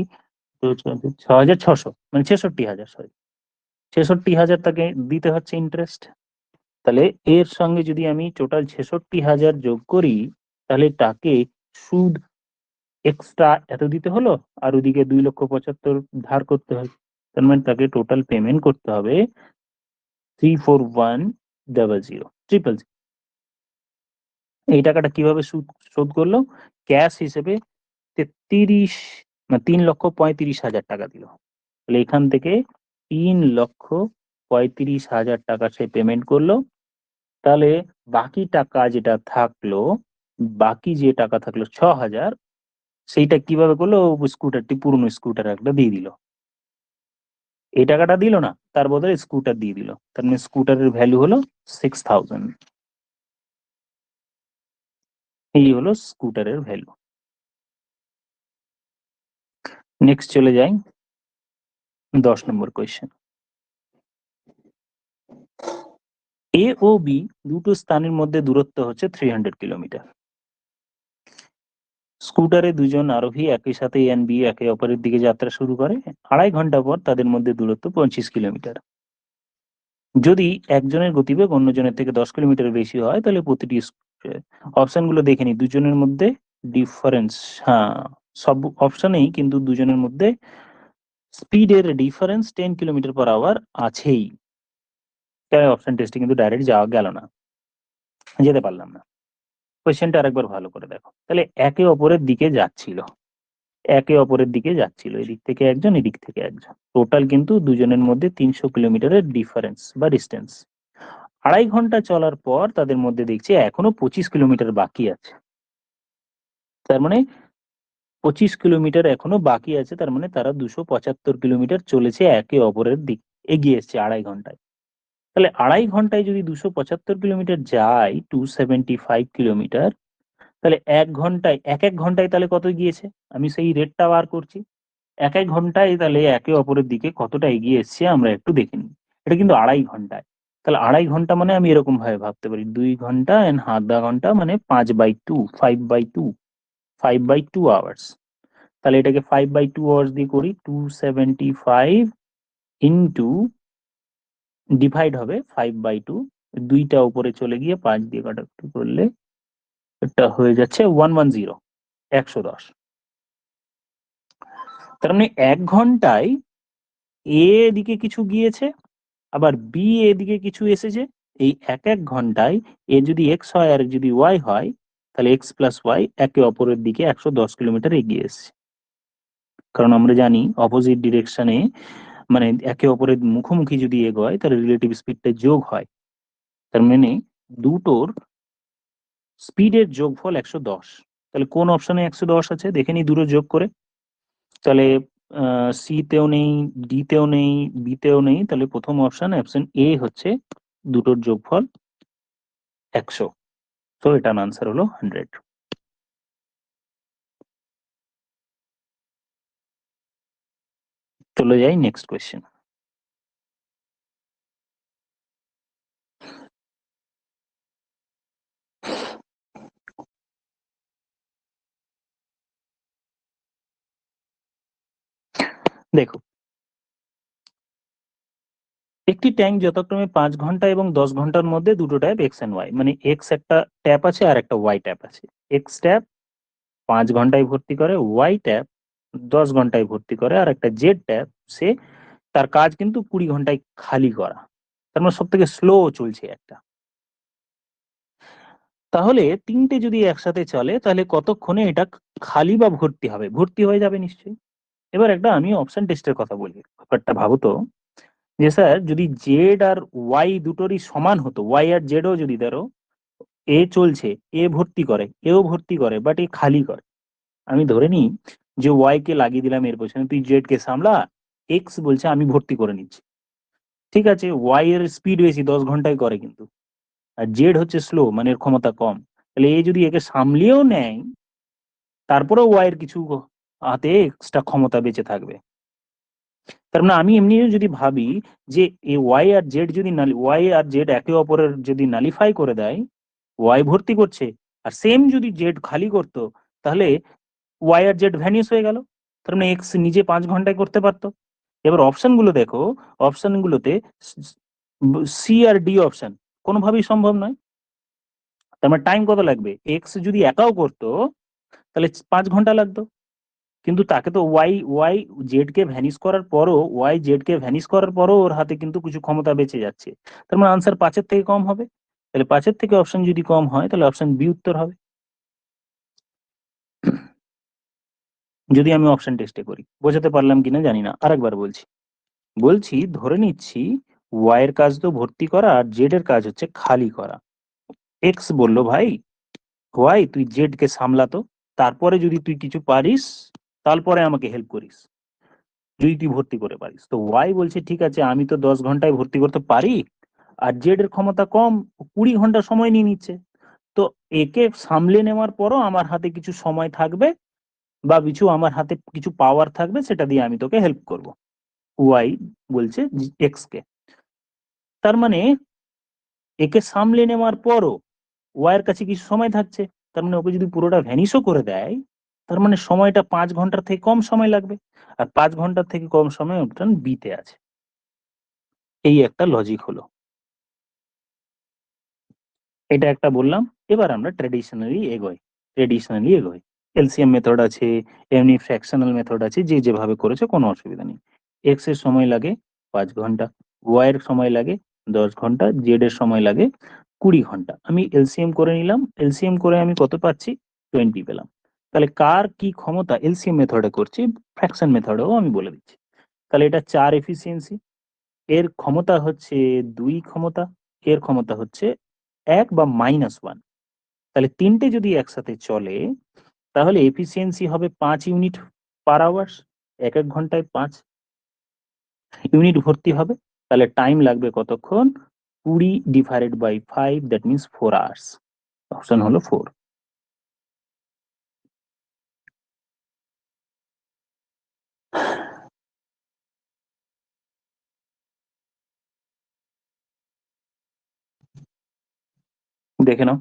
6,600, মানে 66,000, সরি 66,000 তাকে দিতে হচ্ছে ইন্টারেস্ট। তাহলে এর সঙ্গে যদি আমি টোটাল 66,000 যোগ করি, তাহলে তাকে সুদ এক্সট্রা এত দিতে হলো, আর ওদিকে 2,75,000 ধার করতে হয়। তার মানে তাকে টোটাল পেমেন্ট করতে হবে 34100 এই টাকাটা কিভাবে শোধ করলো? ক্যাশ হিসেবে 33, না 3,35,000 টাকা দিল। তাহলে এখান থেকে 3,35,000 টাকা সে পেমেন্ট করলো। তাহলে বাকি টাকা যেটা থাকলো, বাকি যে টাকা থাকলো 6,000, সেইটা কিভাবে করলো? স্কুটারটি, পুরনো স্কুটার একটা দিয়ে দিল। এই টাকাটা দিল না, তার বদলে স্কুটার দিয়ে দিল। তার মানে স্কুটারের ভ্যালু হলো 6,000। এই হলো স্কুটারের ভ্যালু। নেক্সট চলে যাই 10 নম্বর কোয়েশ্চেন। এ ও বি দুটো স্থানের মধ্যে দূরত্ব হচ্ছে 300 কিলোমিটার। স্কুটারে দুজন আরোহী একই সাথে এ বি একে অপরের দিকে যাত্রা শুরু করে। 2.5 ঘন্টা পর তাদের মধ্যে দূরত্ব 25 কিলোমিটার। যদি একজনের গতিবেগ অন্যজনের থেকে 10 কিলোমিটার বেশি হয়, তাহলে প্রতিটি অপশনগুলো দেখে নিই। দুজনের মধ্যে ডিফারেন্স, হ্যাঁ সব অপশনেই কিন্তু দুজনের মধ্যে স্পিডের ডিফারেন্স 10 কিলোমিটার পার আওয়ার আছেই। তাই অপশন টেস্টে কিন্তু ডাইরেক্ট যাওয়া গেল না, যেতে পারলাম না। কোয়েশ্চেনটা আরেকবার ভালো করে দেখো। তাহলে একে অপরের দিকে যাচ্ছিল, একে অপরের দিকে যাচ্ছিল, এদিক থেকে একজন এদিক থেকে একজন, টোটাল কিন্তু দুজনের মধ্যে 300 কিলোমিটারের ডিফারেন্স বা ডিস্টেন্স। 2.5 ঘন্টা চলার পর তাদের মধ্যে দেখছি এখনো 25 কিলোমিটার বাকি আছে। তার মানে 25 কিলোমিটার এখনো বাকি আছে, তার মানে তারা 275 কিলোমিটার চলেছে একে অপরের দিক, এগিয়ে এসছে 2.5 ঘন্টায়। তাহলে 2.5 ঘন্টায় যদি 275 কিলোমিটার যায়, 275 কিলোমিটার, তাহলে 1 ঘন্টায়, এক এক ঘন্টায় তাহলে কত গিয়েছে, আমি সেই রেটটা বার করছি। এক এক ঘন্টায় তাহলে একে অপরের দিকে কতটা এগিয়ে এসছে আমরা একটু দেখে নিই। এটা কিন্তু 2.5 ঘন্টায়। তাহলে 2.5 ঘন্টা মানে আমি এরকম ভাবে ভাবতে পারি, 2 ঘন্টা এন্ড ½ ঘন্টা মানে 5/2, 5/2, 5/2 আওয়ার্স। তাহলে এটাকে 5/2 আওয়ার্স দিয়ে করি, 275 ইন্টু ডিভাইড হবে 5/2, দুইটা উপরে চলে গিয়ে 5 দিয়ে কাটাকুটি করলে এটা হয়ে যাচ্ছে 110, 110। তার মানে 1 ঘন্টায় এ দিকে কিছু গিয়েছে, আবার বি এদিকে কিছু এসেছে। এই এক এক ঘন্টায় এ যদি এক্স হয় আর যদি ওয়াই হয়, তাহলে এক্স প্লাস ওয়াই একে অপরের দিকে 110 কিলোমিটার এগিয়ে এসছে। কারণ আমরা জানি অপোজিট ডিরেকশনে, মানে একে অপরের মুখোমুখি যদি এগোয় তাহলে রিলেটিভ স্পিডটা যোগ হয়। তার মানে দুটোর স্পিডের যোগফল 110। তাহলে কোন অপশনে 110 আছে দেখে নি দুটো যোগ করে। তাহলে সি তেও নেই, ডি তেও নেই, বি তেও নেই, তাহলে প্রথম অপশন এ হচ্ছে দুটোর যোগফল 100। তো এটার আনসার হলো 100। চলে যাই নেক্সট কোয়েশ্চেন। দেখো, একটি ট্যাঙ্ক যথাক্রমে 5 ঘন্টা এবং 10 ঘন্টার মধ্যে দুটো ট্যাপ এক্স এন্ড ওয়াই, মানে এক্স একটা ট্যাপ আছে আর একটা ওয়াই ট্যাপ আছে। এক্স ট্যাপ 5 ঘন্টায় ভর্তি করে, ওয়াই ট্যাপ 10 ঘন্টায় ভর্তি করে, আর একটা জেড ট্যাপ সে তার কাজ কিন্তু 20 ঘন্টায় খালি করা। তার মানে সব থেকে স্লো চলছে একটা। তাহলে তিনটে যদি একসাথে চলে তাহলে কতক্ষণে এটা খালি বা ভর্তি হবে? ভর্তি হয়ে যাবে নিশ্চয়ই। এবার একটা আমি অপশন টেস্টের কথা বলি, ব্যাপারটা ভাবো তো, যে স্যার যদি জেড আর ওয়াই দুটোরই সমান হতো, ওয়াই আর জেডও যদি ধরো এ চলছে, এ ভর্তি করে, এও ভর্তি করে, বাট এ খালি করে। আমি ধরে নিই যে ওয়াই কে লাগিয়ে দিলাম এর পেছনে, তুই জেড কে সামলা, এক্স বলছে আমি ভর্তি করে নিচ্ছি। ঠিক আছে, ওয়াই এর স্পিড বেশি, 10 ঘন্টায় করে কিন্তু, আর জেড হচ্ছে স্লো, মানে এর ক্ষমতা কম। তাহলে এ যদি একে সামলিয়েও নেয়, তারপরেও ওয়াই এর কিছু হাতে এক্সট্রা ক্ষমতা বেঁচে থাকবে। তার মানে আমি এমনি যদি ভাবি যে এই ওয়াই আর জেড যদি ওয়াই আর জেড একে অপরের যদি নালিফাই করে দেয়, ওয়াই ভর্তি করছে আর সেম যদি জেড খালি করতো, তাহলে ওয়াই আর জেড ভ্যানিশ হয়ে গেল। তার মানে এক্স নিজে 5 ঘন্টায় করতে পারতো। এবার অপশন গুলো দেখো, অপশন গুলোতে সি আর ডি অপশন কোনোভাবেই সম্ভব নয়। তার মানে টাইম কত লাগবে? এক্স যদি একাও করতো তাহলে 5 ঘন্টা লাগতো, কিন্তু তাকে তো ওয়াই ওয়াই জেড কে ভ্যানিশ করার পরও, ওয়াই জেড কে ভ্যানিশ করার পরও ওর হাতে কিন্তু কিছু ক্ষমতা বেঁচে যাচ্ছে। তার মানে আনসার 5-এর থেকে কম হবে। তাহলে 5-এর থেকে অপশন যদি কম হয় তাহলে অপশন বি উত্তর হবে। যদি আমি অপশন টেস্টে করি, বোঝাতে পারলাম কিনা জানি না, আরেকবার বলছি। বলছি ধরে নিচ্ছি ওয়াই এর কাজ তো ভর্তি করা আর জেড এর কাজ হচ্ছে খালি করা। এক্স বলল ভাই ওয়াই তুই জেড কে সামলাতো, তারপরে যদি তুই কিছু পারিস তারপরে আমাকে হেল্প করিস, যদি তুই ভর্তি করে পারিস। তো ওয়াই বলছে ঠিক আছে, আমি তো 10 ঘন্টায় ভর্তি করতে পারি, আর জেড এর ক্ষমতা কম, 20 ঘন্টা সময় নিয়ে নিচ্ছে। তো একে সামলে নেওয়ার পরও আমার হাতে কিছু সময় থাকবে বা কিছু আমার হাতে কিছু পাওয়ার থাকবে, সেটা দিয়ে আমি তোকে হেল্প করব। ওয়াই বলছে এক্স কে। তার মানে একে সামলে নেওয়ার পরও ওয়াই এর কাছে কিছু সময় থাকছে। তার মানে ওকে যদি পুরোটা ভ্যানিশও করে দেয়, তার মানে সময়টা 5 ঘন্টার থেকে কম সময় লাগবে, আর 5 ঘন্টার থেকে কম সময় অপশন বিতে আছে। এই একটা লজিক হলো, এটা একটা বললাম। এবার আমরা ট্রেডিশনালি এগোই। এলসিএম মেথড আছে, এমনি ফ্র্যাকশনাল মেথড আছে, যে যেভাবে করেছে কোনো অসুবিধা নেই। এক্স এর সময় লাগে 5 ঘন্টা, ওয়াই এর সময় লাগে 10 ঘন্টা, জেড এর সময় লাগে 20 ঘন্টা। আমি এলসিএম করে নিলাম, এলসিএম করে আমি কত পাচ্ছি? 20 পেলাম। তাহলে কার কি ক্ষমতা এলসিএম মেথডে করছি, ফ্র্যাকশন মেথডেও আমি বলে দিচ্ছি। তাহলে এটা 4 এফিসিয়েন্সি, এর ক্ষমতা হচ্ছে 2 ক্ষমতা, এর ক্ষমতা হচ্ছে 1 বা -1। তাহলে তিনটে যদি একসাথে চলে তাহলে এফিসিয়েন্সি হবে 5 ইউনিট পার আওয়ার্স, এক এক ঘন্টায় 5 ইউনিট ভর্তি হবে। তাহলে টাইম লাগবে কতক্ষণ, 20 divided by 5, that means 4 hours. Option হলো 4। দেখে নাও।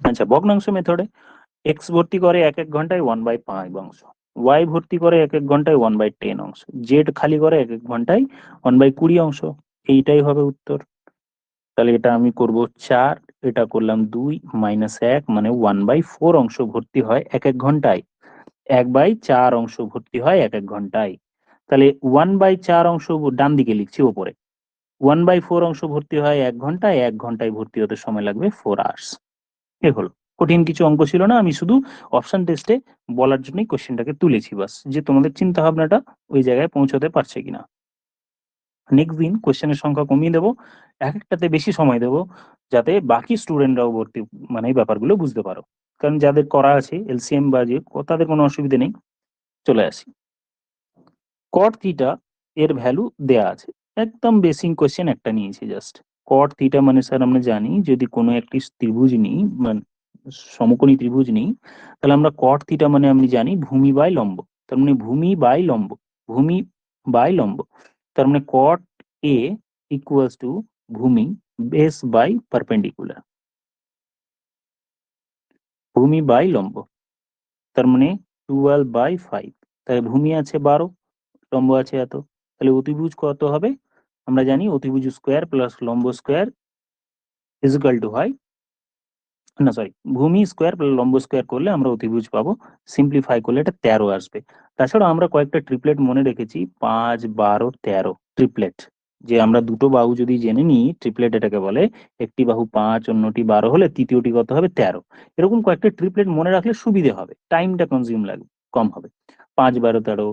আচ্ছা, ভগ্নাংশ মেথডে এক্স ভর্তি করে এক এক ঘন্টায় 1/5 অংশ, ওয়াই ভর্তি করে এক এক ঘন্টায় 1/10 অংশ, জেড খালি করে এক এক ঘন্টায় 1/20 অংশ। এইটাই হবে উত্তর। তাহলে এটা আমি করব 4, এটা করলাম 2 -1 মানে 1/4 অংশ ভর্তি হয় এক এক ঘন্টায়, 1/4 অংশ ভর্তি হয় এক এক ঘন্টায়। তাহলে 1/4 অংশ ডান দিকে লিখছি ওপরে, 1/4 অংশ ভর্তি হয় এক ঘন্টায়, এক ঘন্টায় ভর্তি হতে সময় লাগবে 4 আওয়ার্স। এ হলো, কঠিন কিছু অঙ্ক ছিল না, আমি শুধু অপশন টেস্টে বলার জন্যই কোশ্চেনটাকে তুলেছি বাস, যে তোমাদের চিন্তা ভাবনাটা ওই জায়গায় পৌঁছতে পারছে কিনা। নেক্সট দিন কোশ্চেনের সংখ্যা কমিয়ে দেবো, এক একটাতে বেশি সময় দেবো, যাতে বাকি স্টুডেন্টরাও ভর্তি মানে এই ব্যাপারগুলো বুঝতে পারো। কারণ যাদের করা আছে এলসিএম বা যে, তাদের কোনো অসুবিধা নেই। চলে আসি, কট থিটা এর ভ্যালু দেয়া আছে, একদম বেসিক কোশ্চেন একটা নিয়েছি জাস্ট। কট থিটা মানে স্যার আমরা জানি যদি কোনো একটি ত্রিভুজ নিই, মানে সমকোণী ত্রিভুজ নিই, তাহলে আমরা কট থিটা মানে আমি জানি ভূমি বাই লম্ব। তার মানে ভূমি বাই লম্ব, ভূমি বাই লম্ব। তার মানে কট এ ইকুয়ালস টু ভূমি বেস বাই পারপেন্ডিকুলার, ভূমি বাই লম্ব। তার মানে 12/5। তাহলে ভূমি আছে 12, লম্ব আছে এত, তাহলে অতিভুজ কত হবে, আমরা জানি অতিভুজ স্কোয়ার প্লাস লম্ব স্কোয়ার ইজ ইকুয়াল টু হয়, না সরি, ভূমি স্কোয়ার প্লাস লম্ব স্কোয়ার করলে আমরা অতিভুজ পাবো, সিম্পলিফাই করলে এটা 13 আসবে। তাছাড়া আমরা কয়েকটা ট্রিপলেট মনে রেখেছি, 5, 12, 13 ট্রিপলেট। যে আমরা দুটো বাহু যদি জেনে নিই, ট্রিপলেট এটাকে বলে, একটি বাহু 5 অন্যটি 12 হলে তৃতীয়টি কত হবে 13। এরকম কয়েকটা ট্রিপলেট মনে রাখলে সুবিধে হবে, টাইমটা কনজিউম লাগবে কম হবে। 5, 12, 13,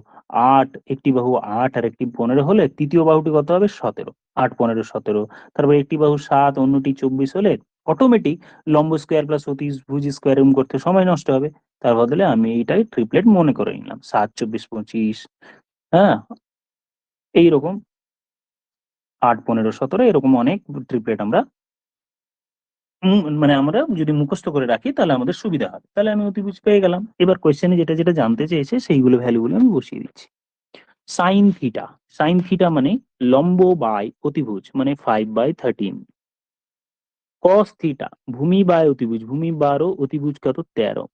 8, একটি বাহু 8 আর একটি 15 হলে তৃতীয় বাহুটি কত হবে 17, 8, 15, 17। তারপর একটি বাহু 7 অন্যটি 24 হলে অটোমেটিক লম্ব স্কোয়ার প্লাস অতিভুজ স্কোয়ার এরকম করতে সময় নষ্ট হবে। তার বদলে আমি এইটাই ট্রিপলেট মনে করে নিলাম, 7, 24, 25, হ্যাঁ এইরকম 8, 15, 17 এরকম অনেক ট্রিপলেট আমরা মানে আমরা যদি মুখস্থ করে রাখি তাহলে আমাদের সুবিধা হবে। তাহলে আমি অতিভুজ পেয়ে গেলাম। এবার কোয়েশ্চেনে যেটা যেটা জানতে চেয়েছে সেইগুলো ভ্যালুগুলো আমি বসিয়ে দিচ্ছি। সাইন থিটা, সাইন থিটা মানে লম্ব বাই অতিভুজ মানে 5/13। কস থিটা ভূমি বাই অতিভুজ, ভূমি 12 অতিভুজ কত 13,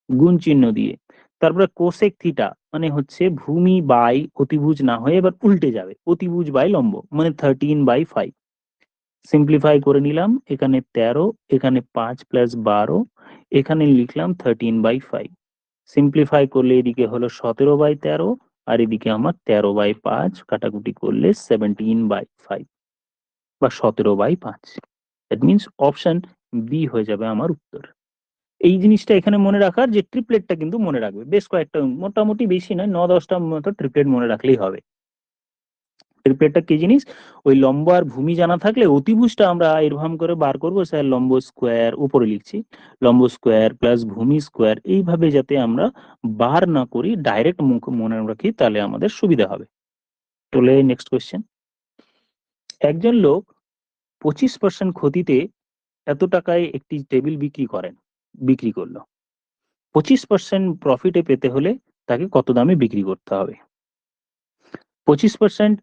গুণ চিহ্ন দিয়ে। তারপরে কোসেক থিটা মানে হচ্ছে ভূমি বাই অতিভুজ না হয়ে এবার উল্টে যাবে, অতিভুজ বাই লম্ব মানে 13/5। সিম্পলিফাই করে নিলাম, এখানে 13, এখানে 5 প্লাস 12, এখানে লিখলাম 13/5। সিম্পলিফাই করলে এদিকে হলো 17/13, আর এদিকে আমার 13/5 কাটাকুটি করলে 17/5 বা 17/5। দ্যাট মিনস অপশন বি হয়ে যাবে আমার উত্তর। এই জিনিসটা এখানে মনে রাখার, যে ট্রিপলেটটা কিন্তু মনে রাখবে, বেশ কয়েকটা মোটামুটি বেশি নয় 9-10টা মতো ট্রিপলেট মনে রাখলেই হবে। ট্রিপলেটটা কি জিনিস, ওই লম্ব আর ভূমি জানা থাকলে অতিভুজটা আমরা এরকম করে বার করবো, স্যার লম্ব স্কোয়ার উপরে লিখছি, লম্ব স্কোয়ার প্লাস ভূমি স্কোয়ার, এইভাবে যাতে আমরা বার না করি ডাইরেক্ট মুখ মনে রাখি তাহলে আমাদের সুবিধা হবে। চলে নেক্সট কোয়েশ্চেন। একজন লোক 25% ক্ষতিতে এত টাকায় একটি টেবিল বিক্রি করলো, 25% প্রফিটে পেতে হলে তাকে কত দামে বিক্রি করতে হবে। 25%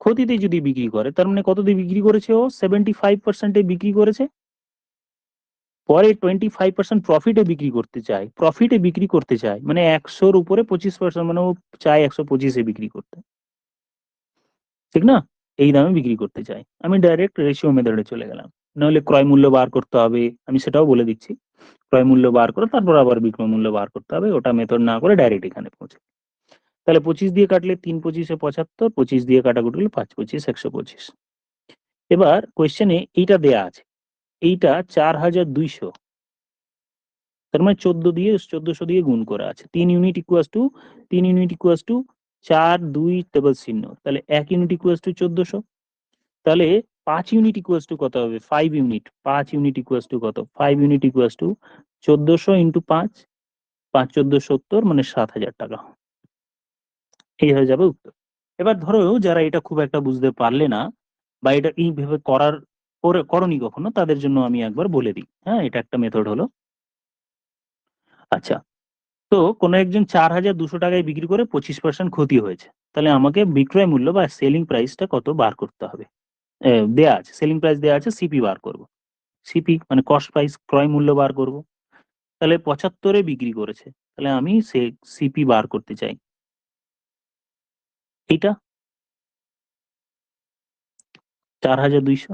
ক্ষতিতে যদি বিক্রি করে তার মানে কত দিয়ে বিক্রি করেছে, ও 75%-এ বিক্রি করেছে, পরে 25% প্রফিটে বিক্রি করতে চায়, মানে 100-র উপরে 25% মানে ও চায় 125-এ বিক্রি করতে, ঠিক না, এই দামে বিক্রি করতে চায়। আমি ডাইরেক্ট রেশিও মেথডে চলে গেলাম, নাহলে ক্রয় মূল্য বার করতে হবে, আমি সেটাও বলে দিচ্ছি। ক্রয় মূল্য বার করে তারপর আবার বিক্রয় মূল্য বার করতে হবে, ওটা মেথড না করে ডাইরেক্ট এখানে পৌঁছে। তাহলে 25 দিয়ে কাটলে 3 25-এ 75, 25 দিয়ে কাটাকুটি হলে 5 25 125। এবার কোয়েশ্চেনে এইটা দেয়া আছে, এইটা 4200, তার মানে 1400 দিয়ে গুণ করা আছে। 3 ইউনিট ইকুয়ালস টু 4 2 ডাবল চিহ্ন, তাহলে 1 ইউনিট ইকুয়ালস টু 1400। তাহলে 5 ইউনিট ইকুয়ালস টু কত হবে? 5 ইউনিট। 5 ইউনিট ইকুয়ালস টু কত? 5 ইউনিট ইকুয়ালস টু 1400 ইন্টু 5, 5 14 70, মানে 7000 টাকা। এই হয়ে যাবে উত্তর। এবার ধরো যারা এটা খুব একটা বুঝতে পারলে না বা এটা এইভাবে করনি কখনো, তাদের জন্য আমি একবার বলে দিই। হ্যাঁ, এটা একটা মেথড হলো। আচ্ছা, তো কোনো একজন 4200 টাকায় বিক্রি করে 25% ক্ষতি হয়েছে, তাহলে আমাকে বিক্রয় মূল্য বা সেলিং প্রাইসটা কত বার করতে হবে? দেয়া আছে, সেলিং প্রাইস দেয়া আছে, সিপি বার করব। সিপি মানে কস্ট প্রাইস, ক্রয় মূল্য বার করব। তাহলে 75 এ বিক্রি করেছে, তাহলে আমি সে সিপি বার করতে চাই। এইটা 4200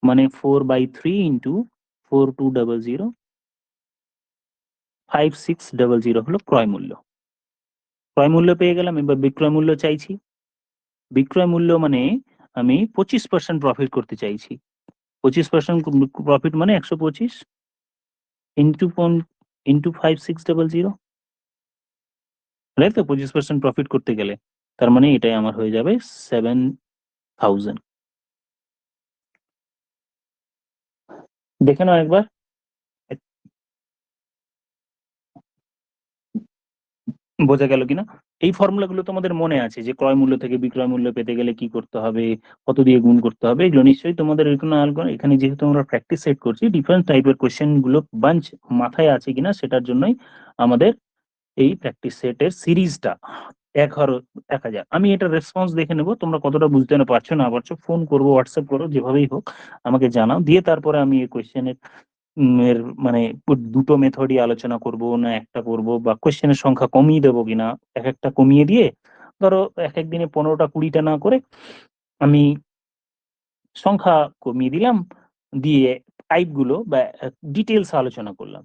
মানে 4/3 ইন্টু 4200, 5600 হলো ক্রয় মূল্য। ক্রয় মূল্য পেয়ে গেলাম, এবার বিক্রয় মূল্য চাইছি। বিক্রয় মূল্য মানে আমি 25% প্রফিট করতে চাইছি। 25% প্রফিট মানে 125 ইন্টু ইন্টু 5600, তাই তো? 25% প্রফিট করতে গেলে, তার মানে এটাই আমার হয়ে যাবে 7000। দেখে নাও একবার। বোঝা গেল কিনা? এই ফর্মুলাগুলো তোমাদের মনে আছে যে ক্রয় মূল্য থেকে বিক্রয় মূল্য পেতে গেলে কি করতে হবে, কত দিয়ে গুণ করতে হবে, এগুলো নিশ্চয়ই তোমাদের এখানে এখানে যেহেতু আমরা প্র্যাকটিস সেট করছি, ডিফারেন্ট টাইপের কোশ্চেন গুলো বাঞ্চ মাথায় আছে কিনা সেটার জন্যই আমাদের এই প্র্যাকটিস সেটের সিরিজটা 1000। আমি এটা রেসপন্স দেখে নেবো, তোমরা কতটা বুঝতে না পারছো না পারছো, ফোন করবো, হোয়াটসঅ্যাপ করো, যেভাবেই হোক আমাকে জানাও, দিয়ে তারপরে আমি এই কোশ্চেনের এর মানে দুটো মেথডই আলোচনা করব না একটা করব, বা কোশ্চেনের সংখ্যা কমিয়ে দেবো কিনা, এক একটা কমিয়ে দিয়ে ধরো এক এক দিনে 15টা 20টা না করে আমি সংখ্যা কমিয়ে দিলাম, দিয়ে টাইপ গুলো বা ডিটেলস আলোচনা করলাম,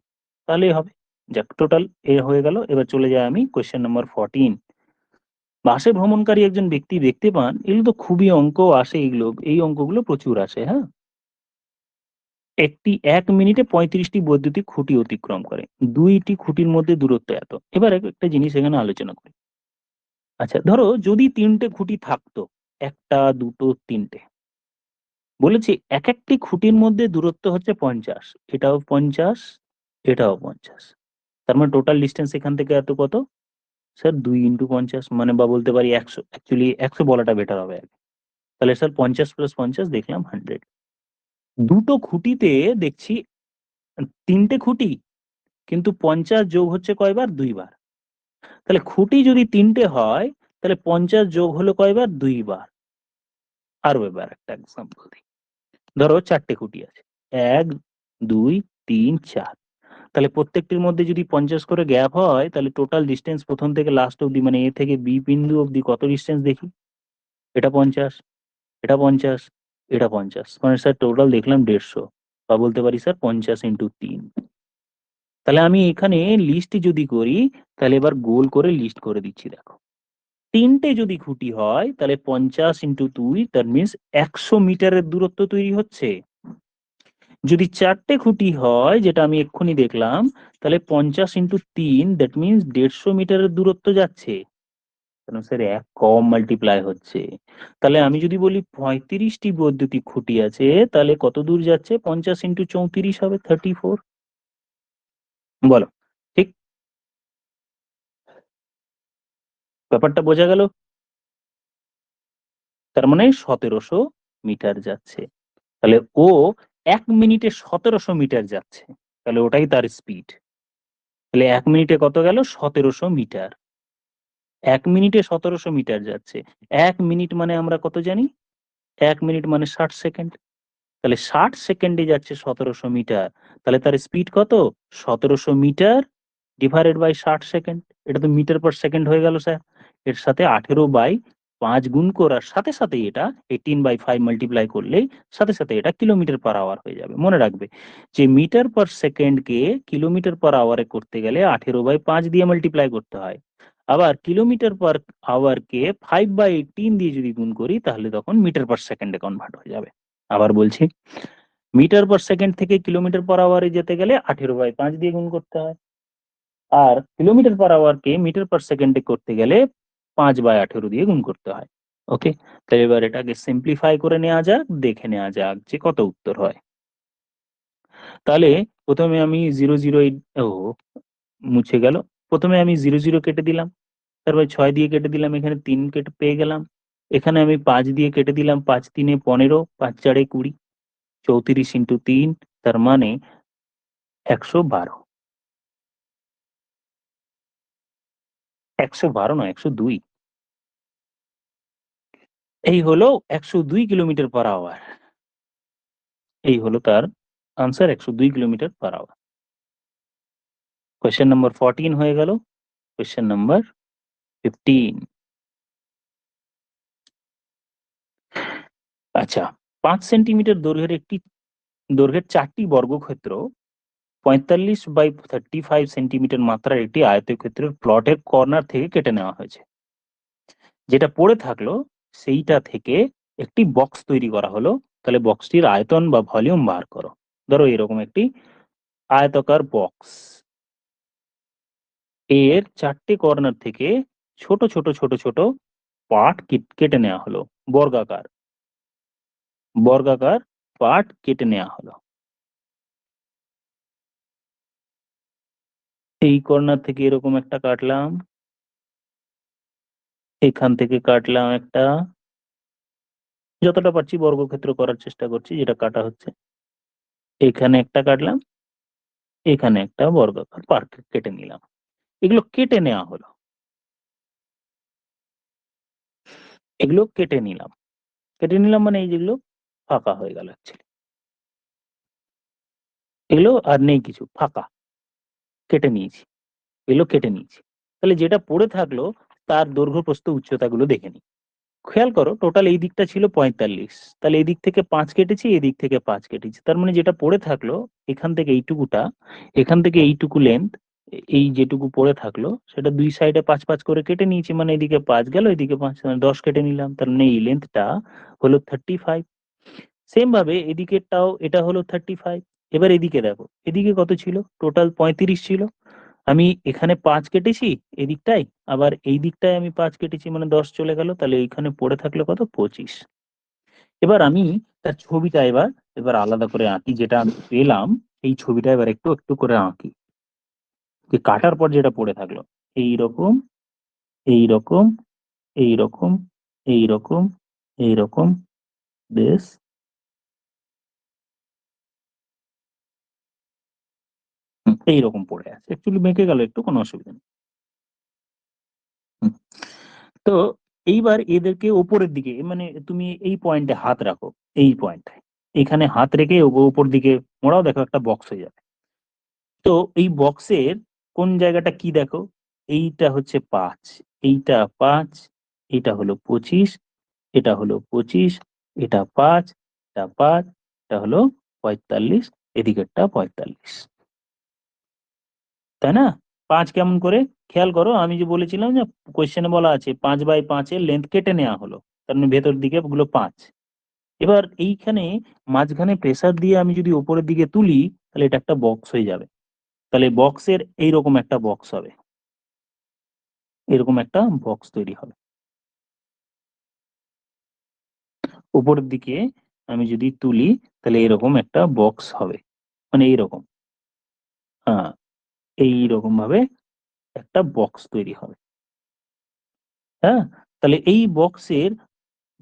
তাহলেই হবে। যাক, টোটাল এ হয়ে গেল। এবার চলে যায় আমি কোশ্চেন নাম্বার 14। বাসে ভ্রমণকারী একজন ব্যক্তি দেখতে পান, এগুলো তো খুবই অঙ্ক আসে, এগুলো এই অঙ্কগুলো প্রচুর আসে। হ্যাঁ, একটি 1 মিনিটে 35টি বৈদ্যুতিক খুঁটি অতিক্রম করে, 2টি খুঁটির মধ্যে দূরত্ব এত। এবার একটা জিনিস এখানে আলোচনা করি। আচ্ছা, ধরো যদি 3টে খুঁটি থাকতো, একটা দুটো তিনটে, বলেছে এক একটি খুঁটির মধ্যে দূরত্ব হচ্ছে 50, এটাও 50, এটাও 50, তার মানে টোটাল ডিস্টেন্স এখান থেকে এত কত? স্যার 2 ইন্টু 50, মানে বা বলতে পারি 100, অ্যাকচুয়ালি 100 বলাটা বেটার হবে আগে। তাহলে স্যার 50 প্লাস 50 দেখলাম 100। দুটো খুঁটিতে দেখছি 3টে খুঁটি, কিন্তু 50 যোগ হচ্ছে কয়বার? 2বার। তাহলে খুঁটি যদি 3টে হয়, তাহলে 50 যোগ হলো কয়বার? 2বার। আরো এবার একটা এক্সাম্পল দিই। ধরো 4টে খুঁটি আছে, 1 2 3 4, তাহলে প্রত্যেকটির মধ্যে যদি 50 করে গ্যাপ হয়, তাহলে টোটাল ডিস্টেন্স প্রথম থেকে লাস্ট অব্দি মানে এ থেকে বি বিন্দু অব্দি কত ডিস্টেন্স দেখি? এটা 50, এটা 50, এটা 50, মানে স্যার টোটাল দেখলাম 150, বা বলতে পারি স্যার 50 ইন্টু 3। তাহলে আমি এখানে লিস্ট যদি করি, তাহলে এবার গোল করে লিস্ট করে দিচ্ছি, দেখো 3টে যদি খুঁটি হয় তাহলে 50 ইন্টু 2, দ্যাট মিনস 100 মিটারের দূরত্ব তৈরি হচ্ছে। যদি 4টে খুঁটি হয়, যেটা আমি এক্ষুনি দেখলাম, তাহলে 50 ইন্টু 3, দ্যাট মিনস 150 মিটারের দূরত্ব যাচ্ছে। কেন স্যার 1 কম মাল্টিপ্লাই হচ্ছে। তাহলে আমি যদি বলি 35টি বৈদ্যুতিক খুঁটি আছে, তাহলে কত দূর যাচ্ছে? 50 ইন্টু 34 হবে 34। বলো, ঠিক ব্যাপারটা বোঝা গেল? তার মানে 1700 মিটার যাচ্ছে। তাহলে ও 1 মিনিটে 1700 মিটার যাচ্ছে, তাহলে ওটাই তার স্পিড। তাহলে 1 মিনিটে কত গেল? 1700 মিটার। 1 মিনিটে 1700 মিটার যাচ্ছে। 1 মিনিট মানে আমরা কত জানি? 1 মিনিট মানে 60 সেকেন্ড। তাহলে 60 সেকেন্ডে যাচ্ছে 1700 মিটার, তাহলে তার স্পিড কত? 1700 মিটার ডিভাইডেড বাই 60 সেকেন্ড। এটা তো মিটার পার সেকেন্ড হয়ে গেল স্যার। এর সাথে 18/5 গুণ করার সাথে সাথেই এটা 18/5 মাল্টিপ্লাই করলেই সাথে সাথে এটা কিলোমিটার পার আওয়ার হয়ে যাবে। মনে রাখবে যে মিটার পার সেকেন্ডকে কিলোমিটার পার আওয়ারে করতে গেলে 18/5 দিয়ে মাল্টিপ্লাই করতে হয়। আবার কিলোমিটার পার আওয়ারকে 5/18 দিয়ে যদি গুণ করি, তাহলে তখন মিটার পার সেকেন্ডে কনভার্ট হয়ে যাবে। আবার বলছি, মিটার পার সেকেন্ড থেকে কিলোমিটার পার আওয়ারে যেতে গেলে 18/5 দিয়ে গুণ করতে হয়, আর কিলোমিটার পার আওয়ারকে মিটার পার সেকেন্ডে করতে গেলে 5/18 দিয়ে গুণ করতে হয়। ওকে, তাহলে এবার এটাকে সিম্পলিফাই করে নেওয়া যাক, দেখে নেওয়া যাক যে কত উত্তর হয়। তাহলে প্রথমে আমি 0, 0 ও মুছে গেল। প্রথমে আমি 0, 0 কেটে দিলাম, তারপর 6 দিয়ে কেটে দিলাম, এখানে 3 কেটে পেয়ে গেলাম। এখানে আমি 5 দিয়ে কেটে দিলাম, 5×3 = 15, 5×4 = 20, 34 × 3, তার মানে 112। 112 নয়, 102। এই হলো 102 কিলোমিটার পার আওয়ার। এই হলো তার answer, 102 kilometre per hour. Question number 14 হয়ে গেল। Question number 15। আচ্ছা, 5 সেন্টিমিটার দৈর্ঘ্যের 4টি বর্গক্ষেত্র 45/35 সেন্টিমিটার মাত্রার একটি আয়তক্ষেত্রের প্লটের কর্নার থেকে কেটে নেওয়া হয়েছে। যেটা পড়ে থাকলো সেইটা থেকে একটি বক্স তৈরি করা হলো। তাহলে বক্সটির আয়তন বা ভলিউম বার করো। ধরো এরকম একটি আয়তাকার বক্স, এর 4টে কর্নার থেকে ছোট ছোট ছোট ছোট পার্ট কেটে নেওয়া হলো। বর্গাকার বর্গাকার পার্ট কেটে নেওয়া হলো। এই কর্নার থেকে এরকম একটা কাটলাম, এখান থেকে কাটলাম একটা, যতটা পারছি বর্গক্ষেত্র করার চেষ্টা করছি যেটা কাটা হচ্ছে। এখানে একটা কাটলাম, এখানে একটা বর্গাকার পার্ট কেটে নিলাম। এগুলো কেটে নেওয়া হলো, এগুলো কেটে নিলাম। কেটে নিলাম মানে এই যেগুলো ফাঁকা হয়ে গেল, অ্যাকচুয়ালি এগুলো আর নেই, কিছু ফাঁকা, কেটে নিয়েছি, এগুলো কেটে নিয়েছি। তাহলে যেটা পড়ে থাকলো তার দৈর্ঘ্য প্রস্থ উচ্চতাগুলো দেখে নিই। খেয়াল করো, টোটাল এই দিকটা ছিল 45, তাহলে এই দিক থেকে 5 কেটেছি, এই দিক থেকে 5 কেটেছি, তার মানে যেটা পড়ে থাকলো এখান থেকে এইটুকুটা, এখান থেকে এইটুকু লেন্থ, এই যেটুকু পড়ে থাকলো সেটা দুই সাইডে 5 5 করে কেটে নিয়েছি, মানে এদিকে 5 গেল, এদিকে 5, মানে 10 কেটে নিলাম, তার মানে এই লেন্থটা হলো 35। সেম ভাবে এদিকেরটাও এটা হলো 35। এবার এদিকে দেখো, এদিকে কত ছিল, টোটাল 35 ছিল। আমি এখানে 5 কেটেছি এদিকটায়, আবার এই দিকটায় আমি 5 কেটেছি, মানে 10 চলে গেল, তাহলে এইখানে পড়ে থাকলো কত, 25। এবার আমি তার ছবিটা এবার এবার আলাদা করে আঁকি, যেটা আমি পেলাম এই ছবিটা এবার একটু একটু করে আঁকি, যে কাটার পর যেটা পড়ে থাকলো এইরকম, এইরকম, এইরকম, এইরকম, এইরকম, বেশ এইরকম পড়ে আছে, একচুয়ালি বেঁকে গেল একটু, কোনো অসুবিধা নেই। হুম, তো এইবার এদেরকে ওপরের দিকে, মানে তুমি এই পয়েন্টে হাত রাখো, এই পয়েন্টে এখানে হাত রেখে ওপর দিকে মোড়াও, দেখো একটা বক্স হয়ে যাবে। তো এই বক্সের কোন জায়গাটা কি দেখো, এইটা হচ্ছে 5, এইটা 5, এটা হলো 25, এটা হলো 25, এটা 5, এটা 5, এটা হলো 45, এদিকেরটা 45, তাই না? 5 কেমন করে, খেয়াল করো, আমি যে বলেছিলাম যে কোয়েশ্চেনে বলা আছে 5/5 এর লেন্থ কেটে নেওয়া হলো, তার মানে ভেতর দিকে ওগুলো 5। এবার এইখানে মাঝখানে প্রেসার দিয়ে আমি যদি উপরের দিকে তুলি, তাহলে এটা একটা বক্স হয়ে যাবে। তাহলে বক্সের এইরকম একটা বক্স হবে, এরকম একটা বক্স তৈরি হবে। উপরের দিকে আমি যদি তুলি তাহলে এরকম একটা বক্স হবে, মানে এইরকম, হ্যাঁ, এইরকম ভাবে একটা বক্স তৈরি হবে। হ্যাঁ, তাহলে এই বক্সের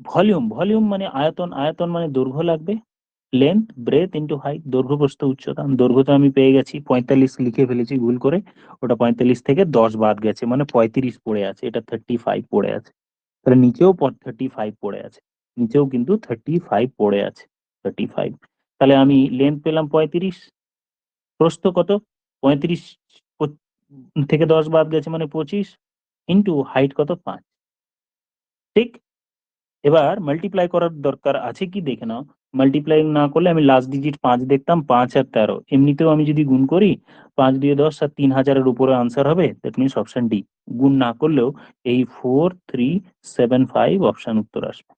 ভলিউম মানে আয়তন, আয়তন মানে দৈর্ঘ্য লাগবে, লেন্থ ব্রেথ ইন্টু হাইট, দৈর্ঘ্য প্রস্থ উচ্চতা। দৈর্ঘ্য তো আমি পেয়ে গেছি 45, লিখে ফেলেছি ভুল করে, ওটা 45 থেকে 10 বাদ গেছে, মানে 35 পড়ে আছে, এটা 35 পড়ে আছে। তাহলে নিচেও 35 পড়ে আছে, নিচেও কিন্তু 35 পড়ে আছে, 35। তাহলে আমি লেন্থ পেলাম 35, প্রস্থ কত, 35 থেকে 10 বাদ গেছে মানে 25, ইন্টু হাইট কত, 5। ঠিক, এবার মাল্টিপ্লাই করার দরকার আছে কি দেখে নাও। মাল্টিপ্লাই না করলে আমি লাস্ট ডিজিট 5 দেখতাম, 5 আর 13, এমনিতেও আমি যদি গুণ করি 5 দিয়ে 10 আর 3000-এর উপরে আনসার হবে, দ্যাট মিনস অপশন ডি। গুণ না করলেও এই 4375 অপশন উত্তর আসবে।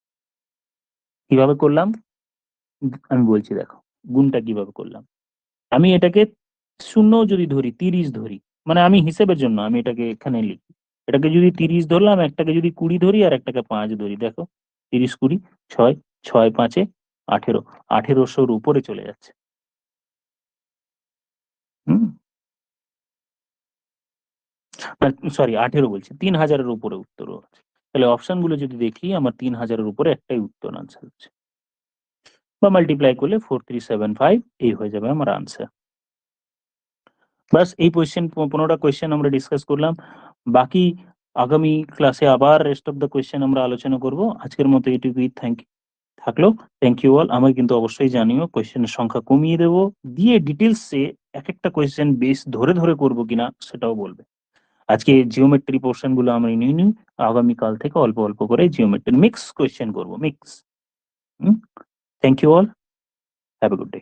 কিভাবে করলাম, আমি বলছি দেখো গুণটা কিভাবে করলাম। আমি এটাকে 0 যদি ধরি, 30 ধরি, মানে আমি হিসেবের জন্য আমি এটাকে এখানে লিখি। এটাকে যদি 30 ধরলাম, একটাকে যদি 20 ধরি আর একটাকে 5 ধরি, দেখো 30 20 6, 6 5 18, 1800-র উপরে চলে যাচ্ছে। হুম, সরি 18 বলছি, 3000-এর উপরে উত্তরও আছে। তাহলে অপশন গুলো যদি দেখি, আমার 3000-এর উপরে একটাই উত্তর আনসার হচ্ছে, বা মাল্টিপ্লাই করলে 4375 এই হয়ে যাবে আমার আনসার। বাস এই কোয়েশ্চেন, 15টা কোয়েশ্চেন আমরা ডিসকাস করলাম। বাকি আগামী ক্লাসে আবার রেস্ট অফ দ্য কোয়েশ্চেন আমরা আলোচনা করব। আজকের মতো এটুকুই থাকলো। Thank you all. আমাকে কিন্তু অবশ্যই জানিও, কোয়েশ্চেনের সংখ্যা কমিয়ে দেবো, দিয়ে ডিটেলসে এক একটা কোয়েশ্চেন বেস ধরে ধরে করব কিনা সেটাও বলবে। আজকে জিওমেট্রি পোর্শন গুলো আমরা নিয়ে নিই, আগামীকাল থেকে অল্প অল্প করে জিওমেট্রি মিক্স কোয়েশ্চেন করব, mix. Thank you all, have a good day.